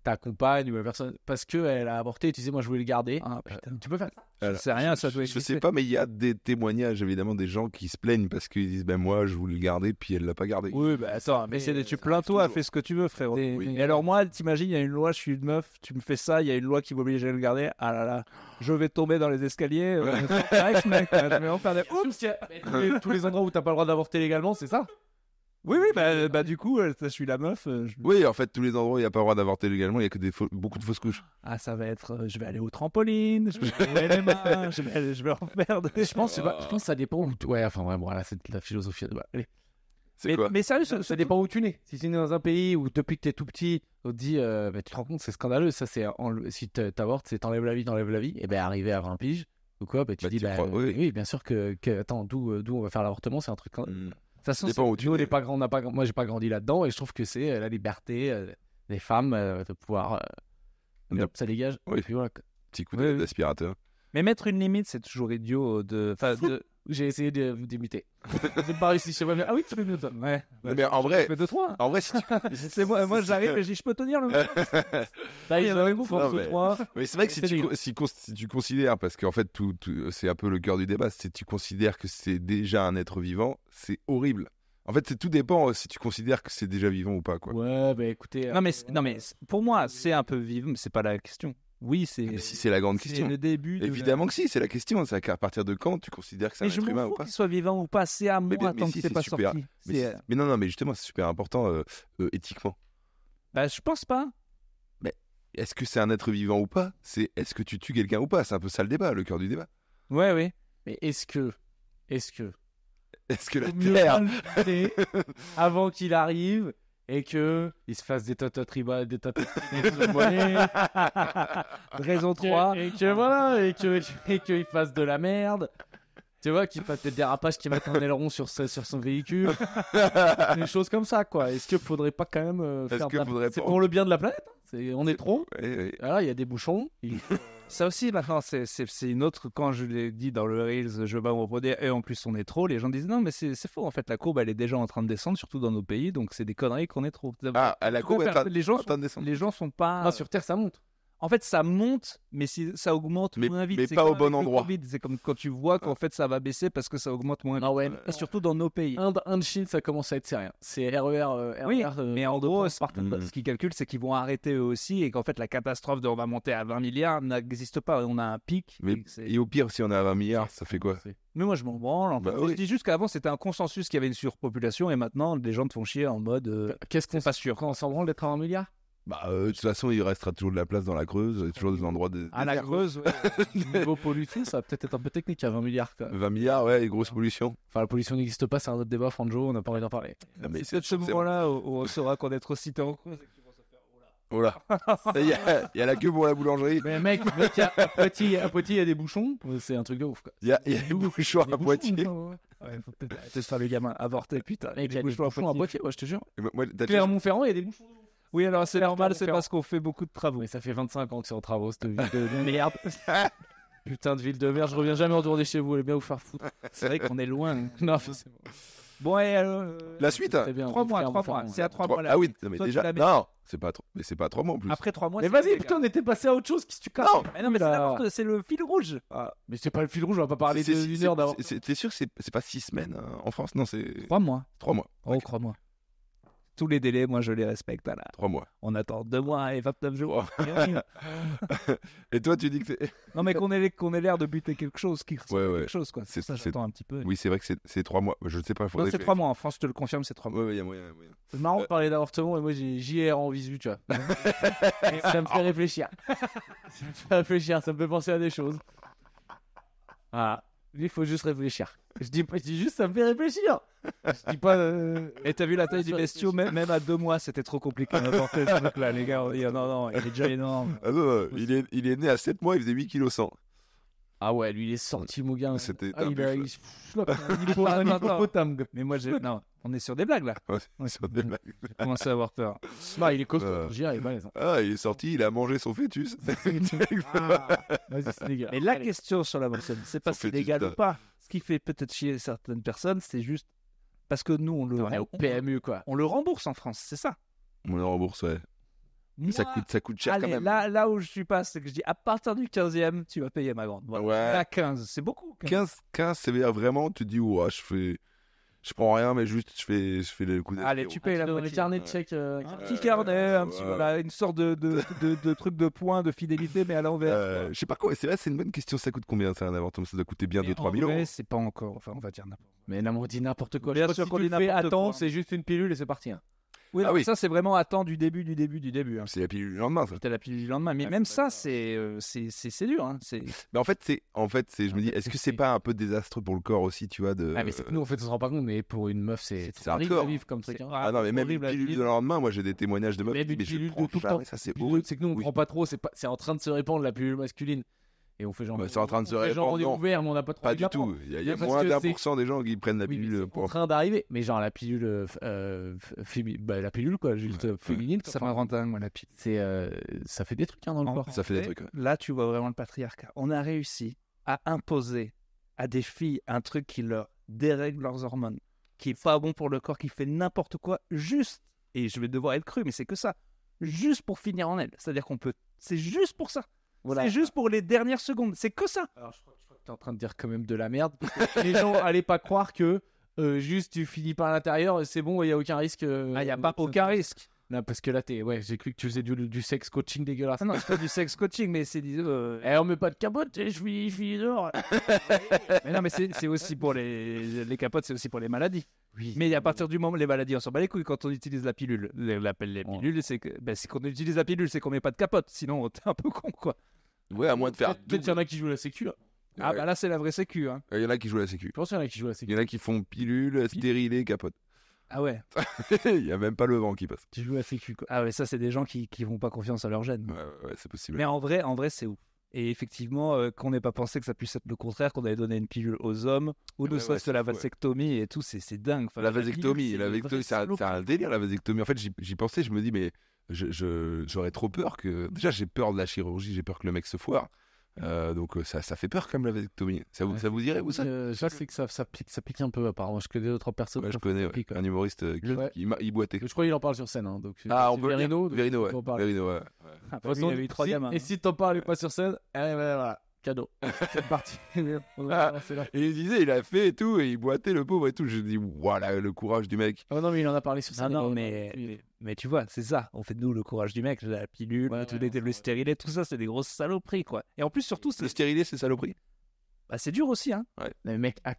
E: ta compagne ou la personne parce qu'elle a avorté et tu disais moi je voulais le garder.
B: Ah putain.
E: Tu peux faire ça?
B: Alors, c'est rien, ça doit exister.
A: Je sais pas, mais il y a des témoignages évidemment des gens qui se plaignent parce qu'ils disent ben moi je voulais le garder puis elle l'a pas gardé.
B: Oui, bah attends, mais tu plains-toi, fais ce que tu veux, frérot. Et alors moi, t'imagines, il y a une loi, je suis une meuf, tu me fais ça, il y a une loi qui m'oblige à le garder. Ah là là, je vais tomber dans les escaliers. Mec, je vais en faire des. Oups.
E: Tous les endroits où t'as pas le droit d'avorter légalement, c'est ça?
B: Oui, bah du coup, je suis la meuf.
A: Oui, en fait, tous les endroits où il n'y a pas le droit d'avorter légalement, il n'y a que beaucoup de fausses couches.
B: Ah, ça va être. Je vais aller au trampoline, je vais jouer les mains, je vais en faire.
E: Je pense que ça dépend où. Ouais, enfin, ouais, voilà, c'est la philosophie. Allez.
B: Mais sérieux,
E: ça dépend où tu nais. Si tu es dans un pays où depuis que tu es tout petit, on te dit, tu te rends compte, c'est scandaleux. Ça, c'est si t'avortes, c'est t'enlèves la vie. Et ben, arrivé à 20 piges ou quoi, tu dis, oui, bien sûr que attends, d'où on va faire l'avortement, c'est un truc. De toute façon, moi j'ai pas grandi là-dedans et je trouve que c'est la liberté des femmes de pouvoir ça dégage.
A: Oui.
E: Puis voilà.
A: Petit coup d'aspirateur.
B: Mais mettre une limite, c'est toujours idiot
E: J'ai essayé d'imiter. J'ai pas réussi chez moi. Ah oui, tu fais mieux toi.
B: Ouais.
A: Mais en vrai,
B: fais 2-3.
A: en vrai, si tu...
B: C'est moi j'arrive et je dis je peux tenir le.
A: Mais c'est vrai que si tu considères, parce qu'en fait c'est un peu le cœur du débat, si tu considères que c'est déjà un être vivant, c'est horrible. En fait, tout dépend si tu considères que c'est déjà vivant ou pas, quoi.
E: Ouais, bah écoutez.
B: Non mais pour moi c'est un peu vivant, mais c'est pas la question. Oui,
A: mais si c'est la grande question.
B: C'est le début.
A: Évidemment que si, c'est la question. C'est qu'à partir de quand tu considères que c'est un être humain ou pas.
B: Qu'il soit vivant ou pas, c'est à moi tant que c'est pas
A: super...
B: sorti.
A: Mais non, mais justement, c'est super important éthiquement.
B: Bah, je pense pas.
A: Mais est-ce que c'est un être vivant ou pas ? C'est est-ce que tu tues quelqu'un ou pas ? C'est un peu ça le débat, le cœur du débat.
B: Ouais.
E: Mais est-ce que
A: la Terre
E: avant qu'il arrive et que il se fasse des tototes tribales, des tototes
B: raison 3
E: et que voilà et qu'il fasse de la merde, tu vois, qu'il fasse des dérapages, qu'il mette un aileron sur son véhicule, des choses comme ça, quoi. Est-ce qu'il faudrait pas quand même faire c'est pour le bien de la planète, on est trop.
A: Oui.
E: Alors il y a des bouchons.
B: Ça aussi, maintenant, c'est une autre. Quand je l'ai dit dans le Reels, je vais me reproduire, et en plus on est trop, les gens disent non, mais c'est faux. En fait, la courbe, elle est déjà en train de descendre, surtout dans nos pays, donc c'est des conneries qu'on est trop.
A: Ah, la courbe est en train de descendre.
B: Les gens sont pas.
E: Non, sur Terre, ça monte.
B: En fait, ça monte, mais ça augmente moins vite.
A: Mais pas au bon endroit.
B: C'est comme quand tu vois qu'en fait ça va baisser parce que ça augmente moins vite.
E: Ah ouais.
B: Surtout dans nos pays.
E: Inde, Chine, ça commence à être sérieux. C'est RER.
B: Oui, mais en gros, ce qu'ils calculent, c'est qu'ils vont arrêter eux aussi et qu'en fait la catastrophe de on va monter à 20 milliards n'existe pas. On a un pic.
A: Et au pire, si on est à 20 milliards, ça fait quoi ?
B: Mais moi, je m'en branle. En fait. Je dis juste qu'avant, c'était un consensus qu'il y avait une surpopulation et maintenant, les gens te font chier en mode.
E: Qu'est-ce qu'on
B: pas sûr.
E: Quand on s'en branle d'être à 1 milliard ?
A: De toute façon, il restera toujours de la place dans la Creuse, il y a toujours des endroits
B: la Creuse, ouais.
E: Niveau pollution, ça va peut-être être un peu technique à 20 milliards.
A: 20 milliards, ouais, et grosse pollution.
E: Enfin, la pollution n'existe pas, c'est un autre débat, Franjo, on n'a pas envie d'en parler.
B: Mais c'est ce moment-là où on saura qu'on est trop cité en Creuse et que tu vas se faire
A: oh là. Il y a la queue pour la boulangerie.
E: Mais mec, à Poitiers, il y a des bouchons, c'est un truc de ouf, quoi.
A: Il y a des bouchons à Poitiers.
B: Ouais, faut peut-être faire le gamin avorter, putain.
E: Il y a des bouchons à Poitiers, moi, je te jure.
A: Clermont-Ferrand,
E: il y a des bouchons.
B: Oui, alors c'est normal, c'est parce qu'on fait beaucoup de travaux.
E: Mais ça fait 25 ans que c'est en travaux, cette ville de merde. Putain de ville de merde, je reviens jamais retourner chez vous, allez bien vous faire foutre.
B: C'est vrai qu'on est loin.
E: Non, c'est bon.
B: Bon, et
A: la suite,
E: c'est bien,
B: 3 mois. C'est à 3 mois là.
A: Ah oui, mais déjà, non, c'est pas 3 mois en plus.
B: Après 3 mois,
E: mais vas-y, putain, on était passé à autre chose, qu'est-ce que tu casses ?
B: Non, mais c'est le fil rouge.
E: Mais c'est pas le fil rouge, on va pas parler d'une heure d'avant.
A: T'es sûr que c'est pas 6 semaines en France ? Non, c'est
B: 3 mois.
A: 3 mois.
B: Oh, crois-moi. Tous les délais, moi, je les respecte.
A: 3 mois.
B: On attend 2 mois et 29 jours.
A: Et toi, tu dis que c'est...
B: Non, mais qu'on ait l'air de buter quelque chose, quelque chose, quoi.
A: C'est
B: ça, j'attends un petit peu.
A: Oui, c'est vrai que c'est 3 mois. Je ne sais pas.
B: Non, c'est 3 mois. En France, je te le confirme, c'est 3 mois.
A: Oui, il y a moyen.
E: C'est marrant de parler d'avortement et moi, j'ai JR en visu, tu vois. Ça me fait réfléchir. Ça me fait penser à des choses. Voilà. Il faut juste réfléchir. Je dis juste, ça me fait réfléchir. Je dis pas.
B: Et t'as vu la taille du bestiau, même à 2 mois, c'était trop compliqué d'avorter ce truc-là, les gars. Non, il est déjà énorme.
A: Ah non, il est né à 7 mois, il faisait 8 kg 100.
E: Ah ouais, lui, il est sorti, mon gars.
A: C'était
E: un hippopotame.
B: Mais moi, non, on est sur des blagues, là.
A: Ouais, on est sur des blagues.
B: Je commence à avoir peur.
E: Non, il est costaud. J'y arrive, balèze.
A: Ah, il est sorti, il a mangé son fœtus.
E: Vas-y, c'est légal.
B: Mais la question sur l'avortement, c'est pas si c'est légal ou pas. Ce qui fait peut-être chier certaines personnes, c'est juste parce que nous, on
E: est au PMU, quoi.
B: On le rembourse en France, c'est ça.
A: On le rembourse, ouais.
B: Moi,
A: ça coûte cher quand même.
B: Là où je suis pas, c'est que je dis à partir du 15e, tu vas payer ma grande. Voilà.
A: Ouais.
B: À 15, c'est beaucoup.
A: 15, c'est vraiment, tu te dis, ouais, je prends rien, mais juste je fais le coup d'être.
B: Allez, tu payes la moitié.
E: Le carnet de chèques.
B: Un petit carnet, un petit, voilà, une sorte de truc de points de fidélité, mais à l'envers.
A: Je sais pas quoi, c'est vrai, c'est une bonne question. Ça coûte combien, ça, un avortement ? Ça doit coûter bien 2-3 000 €.
B: C'est pas encore, enfin, on va dire n'importe quoi.
E: Mais non, on dit n'importe quoi.
B: Bien sûr qu'on dit n'importe quoi.
E: C'est juste une pilule et c'est parti.
B: Oui, ça c'est vraiment attends du début. Hein.
A: C'est la pilule du lendemain, ça.
B: C'était la pilule du lendemain, mais même ça c'est dur. Hein.
A: Mais en fait, je me dis, est-ce que c'est pas un peu désastreux pour le corps aussi, tu vois
E: mais c'est que nous en fait on se rend pas compte, mais pour une meuf c'est
A: horrible à
E: vivre comme truc.
A: Ah non, mais même une pilule du lendemain, moi j'ai des témoignages de meufs qui disent, mais je prends jamais, ça c'est horrible.
E: C'est que nous on prend pas trop, c'est en train de se répandre la pilule masculine. Et on fait genre.
A: C'est en train de se répandre.
E: On est ouvert, mais on n'a pas trop.
A: Pas du tout. Il y a moins d'1% des gens qui prennent la pilule.
E: C'est en train d'arriver. Mais genre la pilule, la pilule quoi, juste féminine.
B: Ça me rend dingue, moi, la pilule.
E: Ça fait des trucs dans le corps.
A: Ça fait des trucs.
B: Là, tu vois vraiment le patriarcat. On a réussi à imposer à des filles un truc qui leur dérègle leurs hormones, qui est pas bon pour le corps, qui fait n'importe quoi, juste, et je vais devoir être cru, mais c'est que ça, juste pour finir en elle. C'est-à-dire qu'on peut, c'est juste pour ça. Voilà. C'est juste pour les dernières secondes, c'est que ça.
E: Alors je crois que tu es en train de dire quand même de la merde. Les gens allaient pas croire que juste tu finis par l'intérieur, c'est bon, il y a aucun risque.
B: Il y a pas aucun risque.
E: Non, parce que là, j'ai cru que tu faisais du sex coaching dégueulasse.
B: Non, c'est pas du sex coaching, mais c'est
E: on met pas de capote et je finis dehors.
B: Mais non, mais c'est aussi pour les capotes, c'est aussi pour les maladies.
E: Oui.
B: Mais à partir du moment, les maladies, on s'en bat les couilles quand on utilise la pilule. L'appel les pilules, c'est qu'on utilise la pilule, c'est qu'on met pas de capote. Sinon, t'es un peu con, quoi.
A: Ouais, à moins de faire.
E: Peut-être qu'il y en a qui jouent la sécu, là.
B: Ah, bah là, c'est la vraie sécu. Hein.
A: Il y en a qui jouent la sécu.
E: Je pense qu'il y en a qui jouent la sécu.
A: Il y en a qui font pilule, stérilé, capote.
B: Ah ouais.
A: Il y a même pas le vent qui passe.
E: Tu joues à la sécu, quoi.
B: Ah ouais, ça, c'est des gens qui font pas confiance à leur gènes.
A: Ouais, c'est possible.
B: Mais en vrai, c'est ouf. Et effectivement, qu'on n'ait pas pensé que ça puisse être le contraire, qu'on avait donné une pilule aux hommes, ou ne serait-ce que la vasectomie et tout, c'est dingue. Enfin,
A: la vasectomie, c'est un délire, la vasectomie. En fait, j'y pensais, je me dis, mais j'aurais trop peur que. Déjà, j'ai peur de la chirurgie, j'ai peur que le mec se foire. Donc ça fait peur quand même la vasectomie. Ça vous dirait vous ça?
E: Je sais que ça pique un peu apparemment. Je connais d'autres personnes.
A: Ouais, je connais un humoriste qui boitait.
E: Je crois qu'il en parle sur scène. Hein, donc,
A: on peut
E: Verino,
A: Verino, ouais.
B: Après, il avait eu 3 gamins.
E: Et si t'en parles pas sur scène, voilà. Cadeau. C'est parti.
A: Et il disait, il a fait et tout, et il boitait le pauvre et tout. Je dis, voilà, le courage du mec.
E: Oh non, mais il en a parlé sur scène.
B: Non, mais tu vois, c'est ça. On fait de nous le courage du mec, la pilule, le stérilet, tout ça, c'est des grosses saloperies, quoi. Et en plus, surtout,
A: le stérilet, c'est saloperie.
B: Bah, c'est dur aussi, hein.
A: Ouais.
E: Mais mec, à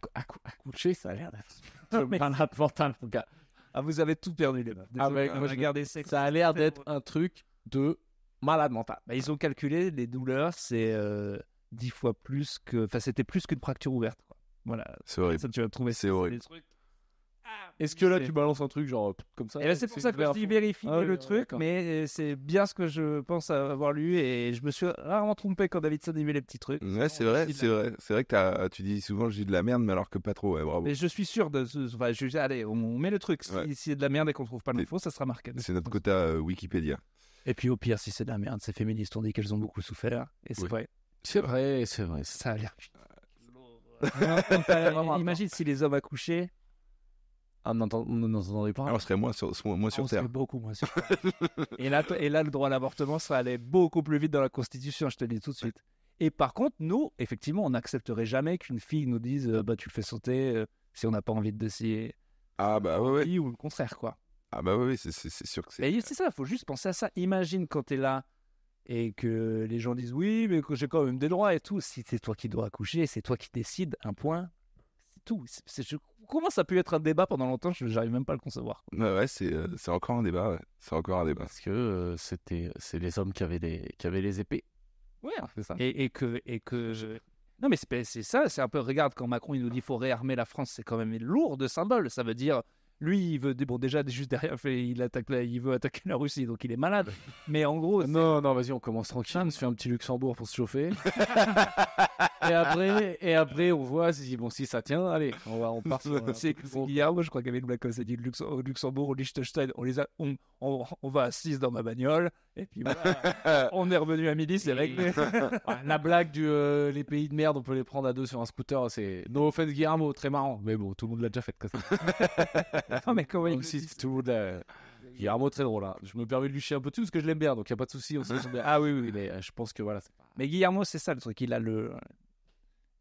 E: coucher, ça a l'air d'être malade mental, mon gars.
B: Ah, vous avez tout perdu, les meufs.
E: Regardez, ça a l'air d'être un truc de malade mental.
B: Bah, ils ont calculé, les douleurs, c'est 10 fois plus que. Enfin, c'était plus qu'une fracture ouverte, quoi. Voilà.
A: C'est horrible.
B: Ça, tu vas trouver.
A: C'est horrible.
E: Est-ce que là, tu balances un truc genre comme ça?
B: Et là, c'est pour ça que je dis vérifie le truc, mais c'est bien ce que je pense avoir lu et je me suis rarement trompé quand Davidson y met les petits trucs.
A: Ouais, c'est vrai que tu dis souvent je dis de la merde, mais alors que pas trop, ouais, bravo.
B: Mais je suis sûr allez, on met le truc. Si c'est de la merde et qu'on trouve pas l'info, ça sera marqué.
A: C'est notre quota Wikipédia.
B: Et puis au pire, si c'est de la merde, ces féministes ont dit qu'elles ont beaucoup souffert. Et c'est vrai.
E: C'est vrai.
B: Ça a l'air. Imagine si les hommes accouchaient.
E: On n'entendrait pas.
A: On serait moins sur Terre.
B: Serait beaucoup moins sur Terre. et là, le droit à l'avortement serait allé beaucoup plus vite dans la Constitution, je te le dis tout de suite. Et par contre, nous, effectivement, on n'accepterait jamais qu'une fille nous dise tu le fais sauter si on n'a pas envie de dossier.
A: Ah bah ouais.
B: Ou le contraire, quoi.
A: Ah bah oui, c'est sûr que c'est.
B: Et c'est ça, il faut juste penser à ça. Imagine quand t'es là et que les gens disent oui, mais que j'ai quand même des droits et tout. Si c'est toi qui dois accoucher, c'est toi qui décides, un point. C'est tout. Comment ça peut être un débat pendant longtemps? J'arrive même pas à le concevoir.
A: Ouais, c'est encore un débat. Ouais. C'est encore un débat.
E: Parce que c'est les hommes qui avaient les épées.
B: Ouais, c'est ça. Et que non, mais c'est ça. C'est un peu. Regarde, quand Macron il nous dit faut réarmer la France, c'est quand même lourd de symbole. Ça veut dire. Lui, il veut déjà juste derrière, il veut attaquer la Russie, donc il est malade. Mais en gros,
E: non, vas-y, on commence tranquille, on se fait un petit Luxembourg pour se chauffer. et après, on voit si ça tient. Allez, on part.
B: C'est Guillermo, je crois qu'il y avait une blague comme ça, dit au Luxembourg, au Liechtenstein, on va à 6 dans ma bagnole, et puis voilà, on est revenu à midi, c'est réglé.
E: La blague les pays de merde, on peut les prendre à 2 sur un scooter, c'est no offense Guillermo, très marrant, mais bon, tout le monde l'a déjà fait.
B: Non, mais comment il
E: si tout le monde il y a un mot très drôle là. Je me permets de lui chier un peu dessus parce que je l'aime bien, donc il n'y a pas de souci. Ah oui, mais je pense que voilà.
B: Mais Guillermo, c'est ça le truc. Il a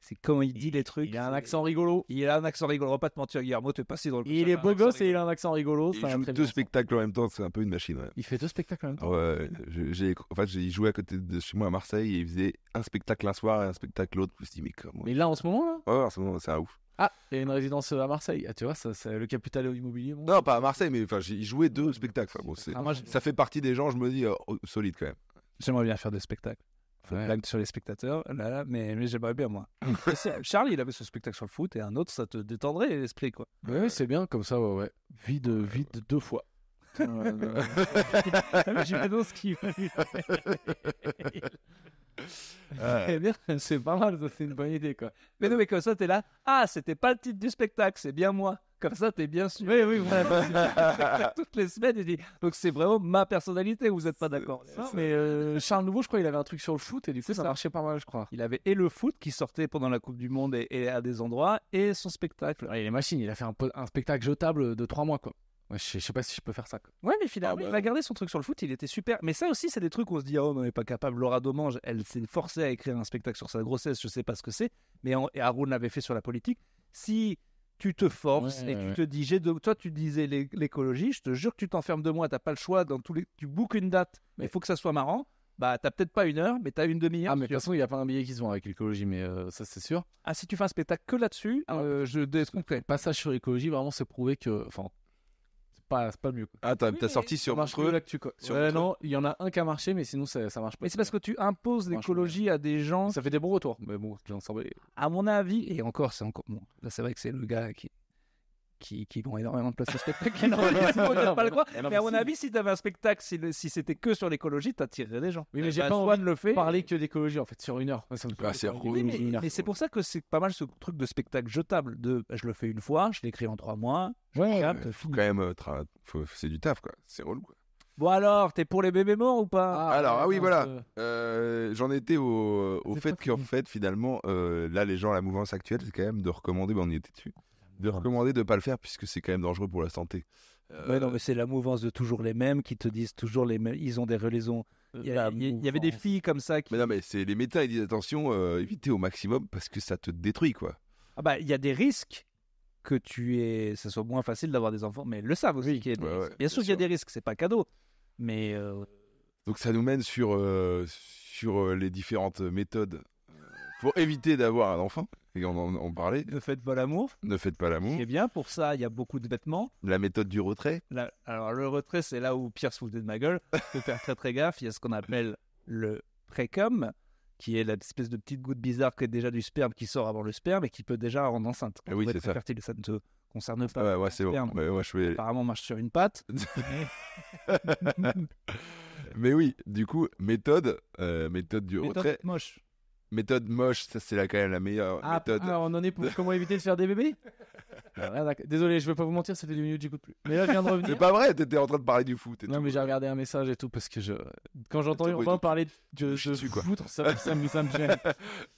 B: c'est comment il dit les trucs.
E: Il a un accent rigolo.
B: Il a un accent rigolo. On va pas te mentir, Guillermo, t'es pas si drôle.
E: Il est beau gosse et il a un accent rigolo.
A: Il joue 2 spectacles en même temps, c'est un peu une machine. Ouais.
E: Il fait 2 spectacles en même temps.
A: Ouais, il jouait à côté de chez moi à Marseille et il faisait un spectacle un soir et un spectacle l'autre. Je me suis dit, mais comment?
E: Mais là, en ce moment là?
A: Ouais, en ce moment, c'est un ouf.
E: Ah, il y a une résidence à Marseille. Ah, tu vois, ça, c'est le capital immobilier. Bon.
A: Non, pas à Marseille, mais il jouait 2 spectacles. Enfin, bon, ça fait partie des gens, je me dis, solide quand même.
B: J'aimerais bien faire des spectacles. Blague sur les spectateurs, mais j'aimerais bien moi. Charlie, il avait ce spectacle sur le foot et un autre, ça te détendrait l'esprit, quoi.
E: Ouais, c'est bien comme ça, ouais. Vide 2 fois.
B: J'imagine ce qu'il
E: C'est pas mal, ça, c'est une bonne idée, quoi.
B: Mais non, mais comme ça, t'es là. Ah, c'était pas le titre du spectacle, c'est bien moi. Comme ça, t'es bien sûr.
E: Oui, voilà.
B: Toutes les semaines, il dit. Donc, c'est vraiment ma personnalité, vous êtes pas d'accord.
E: Non, mais Charles Nouveau, je crois, il avait un truc sur le foot et du coup, ça marchait pas mal, je crois.
B: Il avait et le foot qui sortait pendant la Coupe du Monde et à des endroits, et son spectacle.
E: Il est machine, il a fait un spectacle jetable de 3 mois, quoi. Ouais, je sais pas si je peux faire ça, quoi.
B: Ouais, mais finalement, il a gardé son truc sur le foot, il était super. Mais ça aussi, c'est des trucs où on se dit, oh, on n'est pas capable. Laura Domange, elle s'est forcée à écrire un spectacle sur sa grossesse, je sais pas ce que c'est, mais et Haroun l'avait fait sur la politique. Si tu te forces et tu te dis, toi, tu disais l'écologie, je te jure que tu t'enfermes 2 mois, t'as pas le choix, tu bookes une date, mais il faut que ça soit marrant. Bah, t'as peut-être pas 1 heure, mais t'as une demi-heure.
E: Ah, mais de toute façon, il n'y a pas un billet qui se vend avec l'écologie, mais ça, c'est sûr.
B: Ah, si tu fais un spectacle que là-dessus, je détromperai.
E: Passage sur l'écologie, vraiment, c'est prouvé que. Enfin, c'est pas le mieux, quoi.
A: Ah, t'as sorti sur
E: marche mieux là-dessus, quoi. Non, il y en a un qui a marché, mais sinon, ça marche pas.
B: Mais c'est parce que tu imposes l'écologie à des gens.
E: Ça fait des bons retours, mais bon, l'ensemble.
B: À mon avis, et encore, c'est encore. Bon, là, c'est vrai que c'est le gars qui vont énormément de place au spectacle. Non, pas le croire. Mais à mon avis, si tu avais un spectacle, si c'était que sur l'écologie, t'attirerais des gens.
E: Oui, mais j'ai pas envie de parler que d'écologie en fait sur 1 heure.
A: C'est
B: mais c'est pour ça que c'est pas mal ce truc de spectacle jetable. Je le fais une fois, je l'écris en 3 mois.
A: Faut quand même, c'est du taf, quoi. C'est relou, quoi.
B: Bon alors, t'es pour les bébés morts ou pas?
A: Alors, oui, voilà. J'en étais au fait qu'en fait, finalement, là, les gens, la mouvance actuelle, c'est quand même de recommander, on y était dessus, de recommander de pas le faire puisque c'est quand même dangereux pour la santé.
B: Ouais, non, mais c'est la mouvance de toujours les mêmes qui te disent toujours les mêmes. Ils ont des relaisons. Il y avait des filles comme ça qui.
A: Mais non, mais c'est les médecins, ils disent attention, évitez au maximum parce que ça te détruit, quoi.
B: Ah bah, il y a des risques que ça soit moins facile d'avoir des enfants, mais ils le savent aussi. Bien sûr qu'il y a des risques, c'est pas cadeau. Mais.
A: Donc ça nous mène sur les différentes méthodes pour éviter d'avoir un enfant. Et on parlait.
B: Ne faites pas l'amour.
A: Ne faites pas l'amour.
B: C'est bien, pour ça, il y a beaucoup de vêtements.
A: La méthode du retrait.
B: Alors, le retrait, c'est là où Pierre se foutait de ma gueule. Il faut faire très très gaffe. Il y a ce qu'on appelle le précum, qui est l'espèce de petite goutte bizarre qui est déjà du sperme qui sort avant le sperme et qui peut déjà rendre enceinte.
A: Oui, c'est ça.
B: Fertile, ça ne te concerne pas.
A: Ouais, c'est bon.
B: Apparemment, on marche sur une patte.
A: Mais oui, du coup, méthode du retrait.
B: Moche.
A: Méthode moche, ça c'est quand même la meilleure méthode.
E: Ah, on en est pour comment éviter de faire des bébés. Désolé, je vais pas vous mentir, ça fait 2 minutes j'écoute plus. Mais là, je viens de revenir.
A: C'est pas vrai, t'étais en train de parler du foot.
E: Non, mais j'ai regardé un message et tout parce que quand j'entends Urbain parler de foutre, ça me gêne.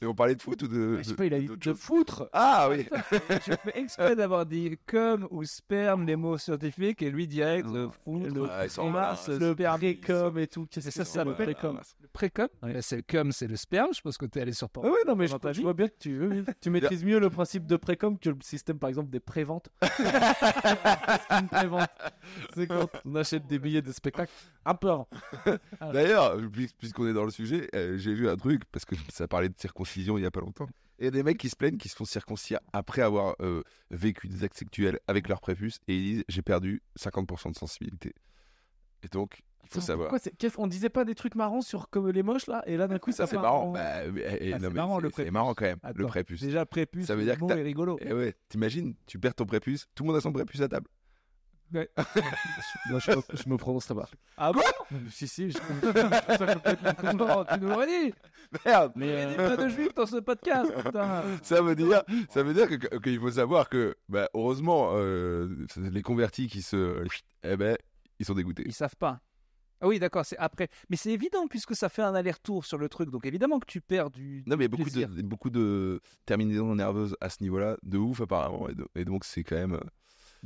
A: Et on parlait de foot ou de.
E: Je sais pas, il a dit de foutre.
A: Ah oui.
B: Je fais exprès d'avoir dit cum ou sperme, les mots scientifiques, et lui direct le foutre,
E: le précum et tout. C'est ça, le précum.
B: Le précum, c'est le cum, c'est le sperme. Je pense que t'es allé sur Pornhub.
E: Oui, non, mais je vois bien que tu maîtrises mieux le principe de précom que le système, par exemple, des préventes. Une prévente, c'est quand on achète des billets de spectacle. Un peu.
A: D'ailleurs, puisqu'on est dans le sujet, j'ai vu un truc, parce que ça parlait de circoncision il y a pas longtemps. Et il y a des mecs qui se plaignent, qui se font circoncire après avoir vécu des actes sexuels avec leur prépuce, et ils disent j'ai perdu 50% de sensibilité. Et donc, il faut savoir.
E: On disait pas des trucs marrants sur comme les moches là, et là d'un coup ça
A: c'est marrant.
B: C'est marrant le prépuce.
A: C'est marrant quand même. Le prépuce.
B: Déjà prépuce, ça veut dire que est rigolo.
A: Et ouais, t'imagines, tu perds ton prépuce, tout le monde a son prépuce à table.
B: Ouais.
E: je me prononce pas.
B: Ah bon?
E: Si, je
B: tu nous l'aurais dit.
A: Merde.
B: Mais il n'y a pas de juifs dans ce podcast. Putain.
A: Ça veut dire qu'il faut savoir que, heureusement, les convertis qui ils sont dégoûtés.
B: Ils savent pas. Ah oui, d'accord, c'est après. Mais c'est évident puisque ça fait un aller-retour sur le truc. Donc évidemment que tu perds du.
A: Non, mais il y a beaucoup de terminaisons nerveuses à ce niveau-là, de ouf apparemment. Et donc c'est quand même.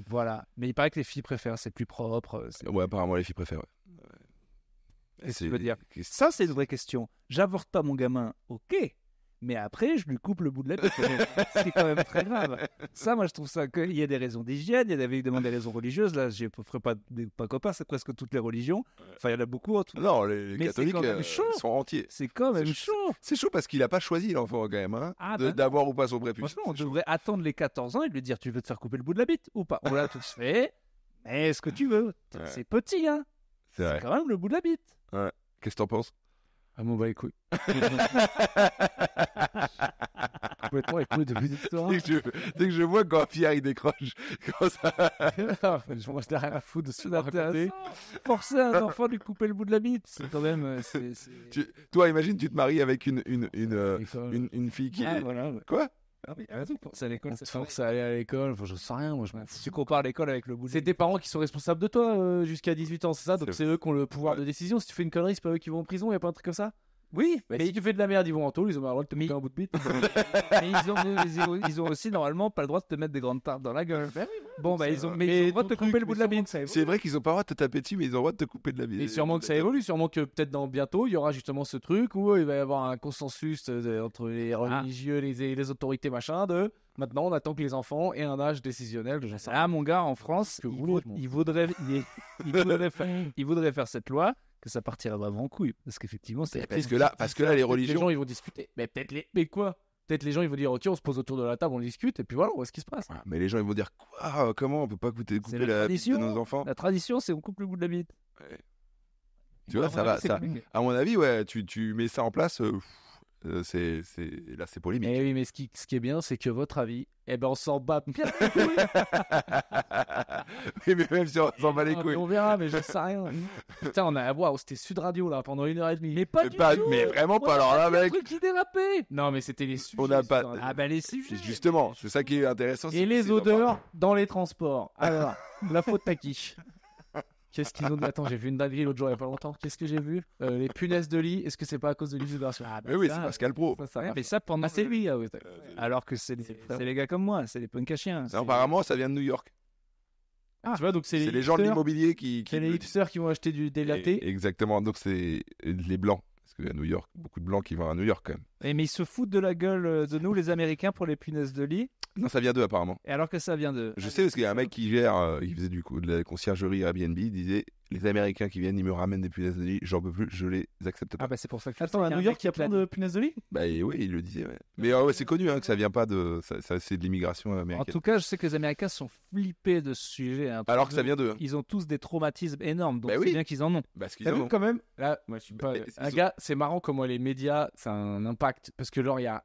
B: Voilà. Mais il paraît que les filles préfèrent, c'est plus propre.
A: Ouais, apparemment les filles préfèrent. Ouais.
B: Qu'est-ce que tu veux dire? Ça, c'est une vraie question. J'avorte pas mon gamin, ok. Mais après, je lui coupe le bout de la bite. C'est quand même très grave. Ça, moi, je trouve ça qu'il y a des raisons d'hygiène, il y a évidemment des raisons religieuses. Là, je ne ferai pas copain, c'est presque toutes les religions. Enfin, il y en a beaucoup.
A: Non, les catholiques sont entiers.
B: C'est quand même chaud.
A: C'est chaud parce qu'il n'a pas choisi l'enfant, quand même, d'avoir ou pas son prépuce.
B: Franchement, on devrait attendre les 14 ans et lui dire tu veux te faire couper le bout de la bite ou pas? On l'a tous fait. Mais est-ce que tu veux? Ouais. C'est petit, hein. C'est quand même le bout de la bite.
A: Ouais. Qu'est-ce que t'en penses?
E: Ah, mon bah, écoute. complètement épaulé de cette histoire.
A: Dès que je vois quand Pierre il décroche, quand ça...
E: Je n'ai rien à foutre de ce qu'on a raconté.
B: Forcer un enfant de lui couper le bout de la bite, c'est quand même.
A: Toi, imagine, tu te maries avec une fille qui.
B: Ah, voilà.
A: Quoi?
B: Ah oui, raison, forcer à l'école, c'est
E: Force à aller à l'école, enfin, je sais rien, moi je m'en fous.
B: Tu compares l'école avec le bout de
E: C'est tes parents qui sont responsables de toi jusqu'à 18 ans, c'est ça? Donc c'est eux qui ont le pouvoir de décision. Si tu fais une connerie, c'est pas eux qui vont en prison, y a pas un truc comme ça?
B: Oui,
E: mais si tu fais de la merde, ils vont en tôle, ils ont pas le droit de te couper un bout de bite.
B: Mais ils ont aussi normalement pas le droit de te mettre des grandes tartes dans la gueule. Bon, bah ils ont le droit de te couper le bout de la bite.
A: C'est vrai qu'ils ont pas le droit de te taper dessus, mais ils ont le droit de te couper de la bite.
E: Et sûrement que ça évolue, sûrement que peut-être dans bientôt, il y aura justement ce truc où il va y avoir un consensus entre les religieux, les autorités, machin, de maintenant on attend que les enfants aient un âge décisionnel.
B: Ah, mon gars, en France, il voudrait faire cette loi. Que ça partira vraiment en couille, parce qu'effectivement c'est
A: parce que là les religions,
E: les gens ils vont discuter, mais quoi, peut-être les gens ils vont dire ok, on se pose autour de la table, on discute et puis voilà, on voit ce qui se passe.
A: Mais les gens ils vont dire quoi, comment on peut pas couper la bite de nos enfants?
B: La tradition, c'est on coupe le bout de la bite.
A: Ouais. Tu vois, ça va, ça. À mon avis, ouais, tu mets ça en place. C'est polémique.
E: Eh oui, mais ce qui est bien, c'est que votre avis, on s'en bat bien les couilles.
A: Oui, mais même si on s'en bat les couilles.
E: On verra, mais je sais rien. Putain, c'était Sud Radio là pendant 1h30.
B: Mais pas du tout.
A: Mais vraiment pas. Alors là, mec.
B: Qui dérapait.
E: Non, mais c'était les sujets.
A: On n'a pas.
B: Ah bah les sujets.
A: Justement, c'est ça qui est intéressant.
E: Et les odeurs dans les transports. Alors, la faute à qui? Qu'est-ce qu'ils ont dit? Attends, j'ai vu une dinguerie l'autre jour il y a pas longtemps. Qu'est-ce que j'ai vu? Les punaises de lit. Est-ce que c'est pas à cause de l'isolation? Ah,
A: bah oui, c'est Pascal Pro.
B: Mais ça pendant.
E: Ah, c'est lui. Ah, oui.
B: Alors que c'est les gars comme moi, c'est les punks à chiens.
A: Apparemment, ça vient de New York.
E: Ah, tu vois, donc c'est
A: les gens de l'immobilier qui.
E: C'est les hipsters qui vont acheter des latés.
A: Exactement. Donc c'est les blancs. Parce qu'à New York, beaucoup de blancs qui vont à New York quand même.
B: Mais ils se foutent de la gueule de nous, les Américains, pour les punaises de lit.
A: Non, ça vient d'eux apparemment.
B: Et alors que ça vient d'eux.
A: Je sais parce qu'il y a un mec qui gère, il faisait du coup de la conciergerie Airbnb, il disait les Américains qui viennent, ils me ramènent des punaises de lit, j'en peux plus, je les accepte pas.
B: Ah bah c'est pour ça que.
E: Attends, à New York, il y a plein de punaises de lit?
A: Bah oui, il le disait. Ouais. Mais ouais, c'est connu que ça vient pas de, ça c'est de l'immigration américaine.
B: En tout cas, je sais que les Américains sont flippés de ce sujet. Hein,
A: alors que ça vient d'eux.
B: Ils ont tous des traumatismes énormes, donc c'est bien qu'ils en ont.
A: Parce qu'ils en ont.
E: Quand même. Là, moi, je suis pas. Un gars, c'est marrant comment les médias, ça a un impact parce que genre il y a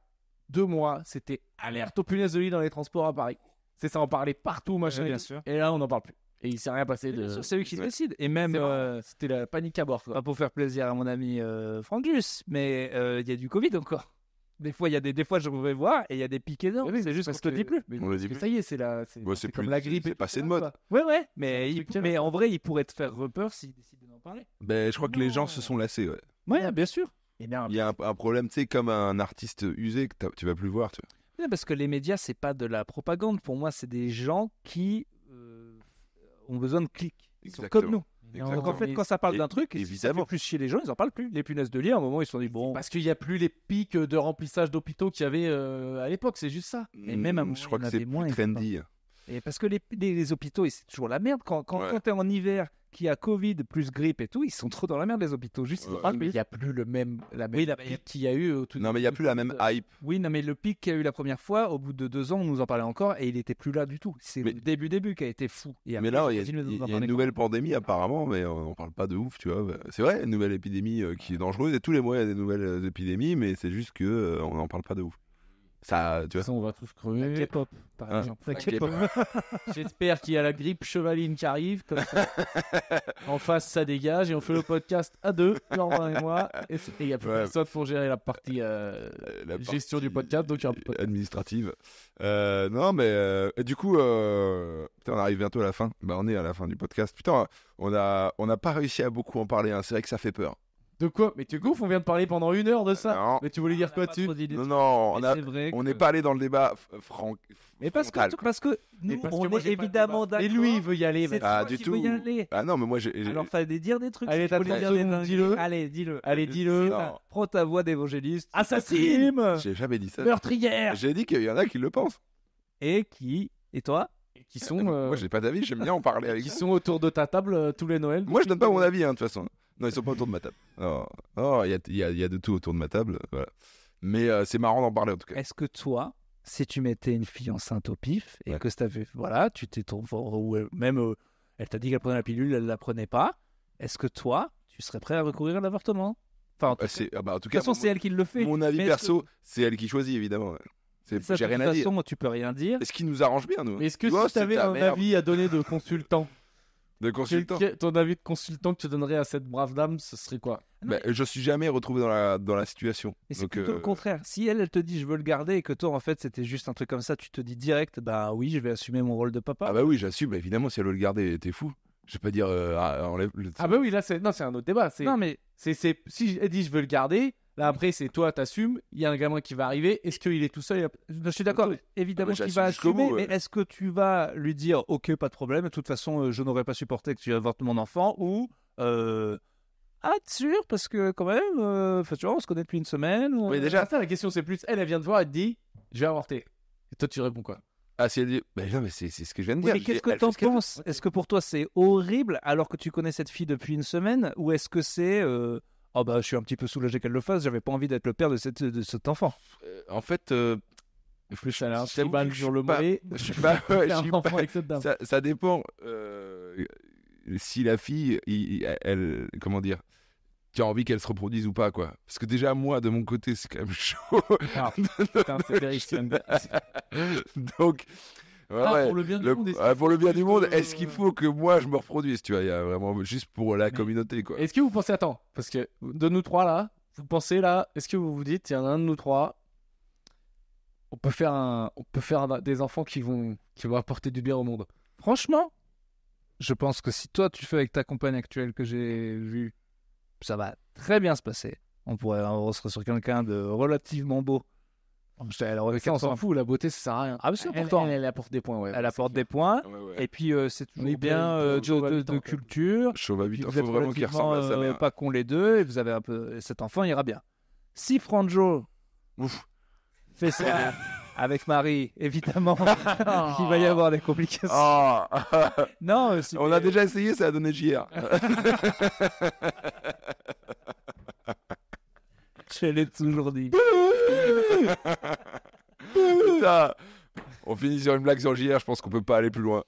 E: 2 mois, c'était alerte aux punaises de lit dans les transports à Paris. C'est ça, on parlait partout, machin.
B: Bien sûr.
E: Et là, on n'en parle plus. Et il s'est rien passé de.
B: C'est eux qui décident. Et même,
E: c'était la panique à bord. Quoi.
B: Pas pour faire plaisir à mon ami Franjus, mais il y a du Covid encore. Des fois, je vais voir et il y a des piquets d'or.
E: Oui,
B: c'est juste qu'on te le dit plus.
A: On le dit plus.
E: Ça y est, c'est comme la grippe.
A: C'est passé de mode.
B: Ouais. Mais en vrai, il pourrait te faire repeur s'il décide d'en parler.
A: Ben, je crois que les gens se sont lassés.
B: Ouais, bien sûr.
A: Il y a un problème, tu sais, comme un artiste usé que tu vas plus voir, tu vois.
B: Ouais, parce que les médias, c'est pas de la propagande. Pour moi, c'est des gens qui ont besoin de clics. Ils sont comme nous. Donc en fait, quand ça parle d'un truc, ça fait plus chier les gens, ils en parlent plus. Les punaises de lit, à un moment, ils se sont dit bon.
E: Parce qu'il n'y a plus les pics de remplissage d'hôpitaux qu'il y avait à l'époque, c'est juste ça.
B: Et même à
A: je crois que c'est plus trendy.
B: Et parce que les hôpitaux, c'est toujours la merde. Quand t'es en hiver, qu'il y a Covid plus grippe et tout, ils sont trop dans la merde les hôpitaux. Juste,
E: il n'y a plus la même pic qu'il y a eu au tout.
A: Non, mais il n'y a plus la même hype.
B: Oui, non, mais le pic qu'il y a eu la première fois, au bout de 2 ans, on nous en parlait encore et il n'était plus là du tout. C'est le début qui a été fou.
A: Mais là, il y a une nouvelle pandémie apparemment, mais on n'en parle pas de ouf, tu vois. C'est vrai, une nouvelle épidémie qui est dangereuse et tous les mois il y a des nouvelles épidémies, mais c'est juste que on n'en parle pas de ouf. Ça, tu vois.
E: On va tous crever.
B: La K-pop, par exemple. La
E: K-pop. J'espère qu'il y a la grippe chevaline qui arrive. Comme ça. En face, ça dégage et on fait le podcast à 2, Jordan et moi. Et il n'y a plus personne pour gérer la partie gestion du podcast, donc
A: administrative. Non, mais du coup, putain, on arrive bientôt à la fin. Bah, on est à la fin du podcast. Putain, on n'a pas réussi à beaucoup en parler. Hein. C'est vrai que ça fait peur.
E: De quoi? Mais tu ouf, on vient de parler pendant 1 heure de ça.
A: Non.
E: Mais tu voulais dire quoi dessus?
A: Non, on n'est pas allé dans le débat
B: mais parce que nous, on est évidemment d'accord.
E: Et lui, il veut y aller.
A: Ah, du tout.
B: Ah
A: non, mais moi,
B: alors fallait dire des trucs.
E: Allez, dis-le.
B: Allez, dis-le.
E: Allez, dis-le.
B: Prends ta voix d'évangéliste.
E: Assassine.
A: J'ai jamais dit ça.
E: Meurtrière.
A: J'ai dit qu'il y en a qui le pensent.
B: Et toi?
E: Qui sont.
A: Moi, j'ai pas d'avis. J'aime bien en parler avec.
E: Qui sont autour de ta table tous les Noëls.
A: Moi, je donne pas mon avis, de toute façon. Non, ils sont pas autour de ma table. Oh, il y a de tout autour de ma table. Voilà. Mais c'est marrant d'en parler en tout cas.
B: Est-ce que toi, si tu mettais une fille enceinte au pif et que voilà, tu t'es ou même elle t'a dit qu'elle prenait la pilule, elle la prenait pas, est-ce que toi, tu serais prêt à recourir à l'avortement? Enfin, en tout cas,
A: de toute
B: façon, c'est elle qui le fait.
A: Mon avis perso, c'est elle qui choisit évidemment. J'ai rien à dire.
B: De toute façon, tu peux rien dire.
A: Et ce qui nous arrange bien, nous.
E: Est-ce que si tu avais un avis à donner de consultant, ton avis de consultant que tu donnerais à cette brave dame, ce serait quoi?
A: Je suis jamais retrouvé dans la situation.
B: Et c'est plutôt le contraire. Si elle te dit je veux le garder et que toi en fait c'était juste un truc comme ça, tu te dis direct bah oui je vais assumer mon rôle de papa.
A: Ah bah oui j'assume, évidemment si elle veut le garder, t'es fou. Je vais pas dire enlève le...
E: Ah bah oui là c'est un autre débat.
B: Non mais
E: si elle dit je veux le garder, là après c'est toi t'assumes, il y a un gamin qui va arriver, est-ce qu'il est tout seul?
B: Je suis d'accord, évidemment qu'il va assumer, mais est-ce que tu vas lui dire ok pas de problème, de toute façon je n'aurais pas supporté que tu avortes mon enfant, ou sûr parce que quand même tu vois on se connaît depuis une semaine
A: Oui déjà
E: ça la question c'est plus elle vient te voir, elle te dit je vais avorter, et toi tu réponds quoi?
A: Ah si elle dit non mais c'est ce que je viens de dire.
B: Mais qu'est-ce que t'en penses? Est-ce que pour toi c'est horrible alors que tu connais cette fille depuis une semaine, ou est-ce que c'est oh bah je suis un petit peu soulagé qu'elle le fasse, j'avais pas envie d'être le père de cet enfant.
A: En fait
E: plus elle a un petit balle sur le mollet.
A: Je suis pas ça dépend si la fille elle comment dire, tu as envie qu'elle se reproduise ou pas quoi, parce que déjà moi de mon côté c'est quand même chaud.
E: Putain, c'est terrible.
A: Donc
E: pour le bien du monde,
A: pour le bien du monde, est-ce qu'il faut que moi je me reproduise, tu vois, il y a vraiment juste pour la communauté quoi.
E: Est-ce que vous pensez, attends, parce que de nous trois là, vous pensez là, est-ce que vous vous dites il y en a un de nous trois, on peut faire des enfants qui vont apporter du bien au monde?
B: Franchement, je pense que si toi tu fais avec ta compagne actuelle que j'ai vue, ça va très bien se passer. On serait sur quelqu'un de relativement beau.
E: On s'en fout, la beauté ça sert à rien.
B: Ah, c'est important.
E: Elle apporte des points, ouais.
B: Elle apporte des points.
A: Ouais.
B: Et puis c'est toujours bien de culture.
A: Chauve à 8 ans,
B: Vous êtes
A: faut vraiment qu'il ressemble à sa mère.
B: pas con les deux, et vous avez un peu. Cet enfant ira bien. Si Franjo fait ça avec Marie, évidemment, il va y avoir des complications. Non,
A: on a déjà essayé, ça a donné JR.
B: Je l'ai toujours dit.
A: Putain, on finit sur une blague sur JR, je pense qu'on peut pas aller plus loin.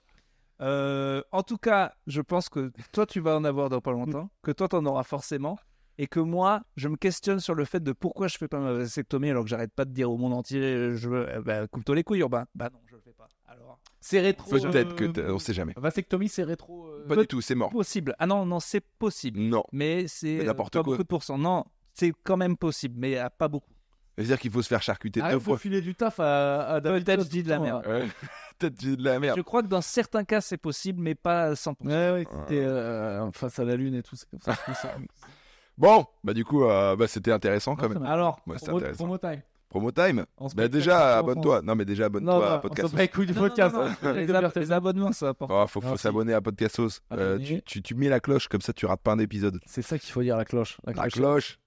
B: En tout cas, je pense que toi tu vas en avoir dans pas longtemps, que toi t'en auras forcément, et que moi je me questionne sur le fait de pourquoi je fais pas ma vasectomie alors que j'arrête pas de dire au monde entier coupe-toi les couilles Urbain. Bah non, je le fais pas. Alors
E: c'est rétro.
A: Peut-être que on sait jamais.
E: Vasectomie c'est rétro.
A: Pas du tout, c'est mort.
B: Possible. Ah non, c'est possible.
A: Non.
B: Mais c'est
A: n'importe
B: pas
A: quoi.
B: beaucoup de pourcents. Non, c'est quand même possible, mais pas beaucoup.
A: C'est-à-dire qu'il faut se faire charcuter 2
E: fois.
B: faut
E: filer du taf à
B: peut-être je dis de la merde.
A: Ouais. Peut-être je dis de la merde.
B: Je crois que dans certains cas c'est possible, mais pas à 100%.
E: Ouais, c'était face à la lune et tout, c'est comme ça.
A: Bon, bah du coup, c'était intéressant quand même.
E: Alors,
A: promo
E: time.
A: Promo time. Déjà abonne-toi. Non mais déjà abonne-toi à Podcast.
E: Du podcast.
B: Les abonnements, c'est important.
A: Faut s'abonner à Podcast Sauce. Tu mets la cloche, comme ça tu rates pas un épisode.
E: C'est ça qu'il faut dire, la cloche.
A: La cloche.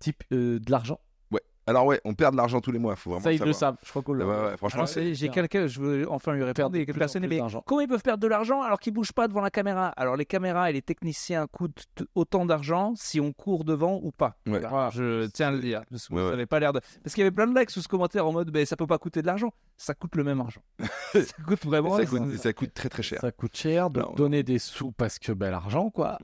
E: Type de l'argent.
A: Ouais. Alors on perd de l'argent tous les mois, faut vraiment
E: ça, ils
A: savoir.
E: le savent, je crois qu'on le...
A: Ouais, franchement,
B: j'ai quelqu'un, je veux enfin lui répondre, des personnes, mais comment ils peuvent perdre de l'argent alors qu'ils bougent pas devant la caméra? Alors les caméras et les techniciens coûtent autant d'argent si on court devant ou pas.
A: Ouais.
B: Voilà, je tiens à le dire. Ça avait pas l'air de... Parce qu'il y avait plein de likes sous ce commentaire en mode ça peut pas coûter de l'argent. Ça coûte le même argent. Ça coûte vraiment.
A: Ça coûte très très cher.
E: Ça coûte cher de donner des sous parce que l'argent quoi.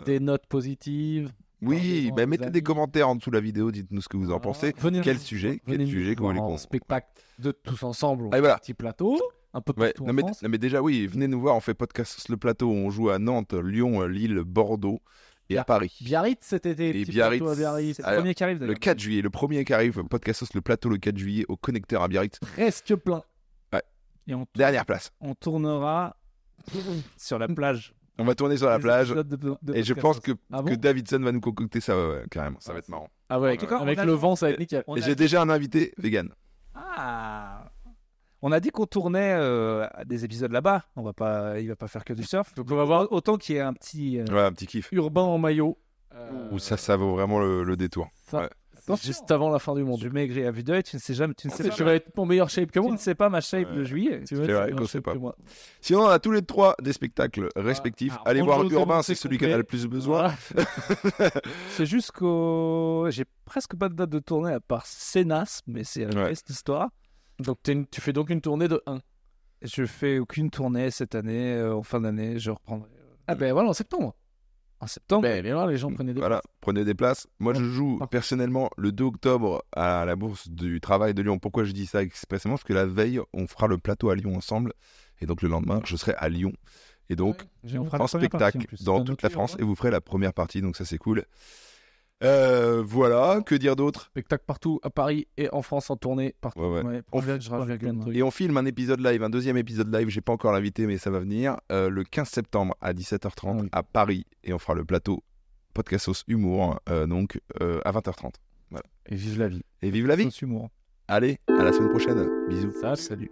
E: Des notes positives.
A: Oui, mettez des commentaires en dessous de la vidéo, dites-nous ce que vous en pensez. Quel sujet que vous voulez qu'on
E: spectacle de tous ensemble,
A: voilà.
E: Petit plateau, un peu partout en France.
A: Mais déjà oui, venez nous voir, on fait Podcast le plateau, on joue à Nantes, Lyon, Lille, Bordeaux et à Paris.
E: Biarritz cet été,
A: et Biarritz,
B: c'est le premier qui arrive
A: le 4 juillet, le premier qui arrive, Podcast le plateau le 4 juillet au connecteur à Biarritz.
E: Presque plein.
A: Ouais.
B: Et
A: dernière place.
B: On tournera sur la plage.
A: On va tourner sur la plage et je pense que Davidson va nous concocter ça, carrément. Ça va être marrant.
E: Ah ouais, avec le vent, ça va être nickel.
A: Et j'ai déjà un invité vegan.
B: Ah, on a dit qu'on tournait des épisodes là-bas. Il va pas faire que du surf. Donc on va voir autant qu'il y ait un petit
A: kiff.
E: Urbain en maillot.
A: Où ça vaut vraiment le détour.
E: Ça, juste avant la fin du monde.
B: Je maigris à vue d'œil. Tu ne sais jamais. Tu
E: vas être mon meilleur shape que moi.
B: Tu ne sais pas ma shape de juillet.
A: C'est vrai qu'on sait pas. Sinon, on a tous les 3 des spectacles respectifs. Allez voir Urbain, c'est celui qui en a le plus besoin.
B: C'est juste que j'ai presque pas de date de tournée à part Sénas, mais c'est cette histoire.
E: Donc tu fais donc une tournée de 1.
B: Je fais aucune tournée cette année. En fin d'année, je reprendrai.
E: Ah ben voilà, en septembre.
B: En septembre.
E: Ben, là, les gens prenaient des
A: Voilà, prenez des places. Moi, je joue
E: Parfait.
A: personnellement le 2 octobre à la Bourse du Travail de Lyon. Pourquoi je dis ça expressément? Parce que la veille, on fera le plateau à Lyon ensemble. Et donc, le lendemain, je serai à Lyon. Et donc,
C: On fera
A: en
C: la première
A: spectacle
C: partie, en plus.
A: dans
C: C'est un
A: toute
C: autre
A: la
C: lieu,
A: France.
C: ouais.
A: Et vous ferez la première partie. Donc, ça, c'est cool. Voilà, que dire d'autre?
E: Spectacle partout, à Paris et en France en tournée. Partout.
A: Ouais.
C: Ouais,
A: On
C: je rajoute plein de trucs.
A: Et on filme un épisode live, un deuxième épisode live. J'ai pas encore l'invité, mais ça va venir. Le 15 septembre à 17h30 à Paris. Et on fera le plateau Podcast Sauce Humour, donc à 20h30. Voilà.
E: Et vive la vie.
A: Et vive la vie.
C: Sauce humour.
A: Allez, à la semaine prochaine. Bisous.
E: Salut.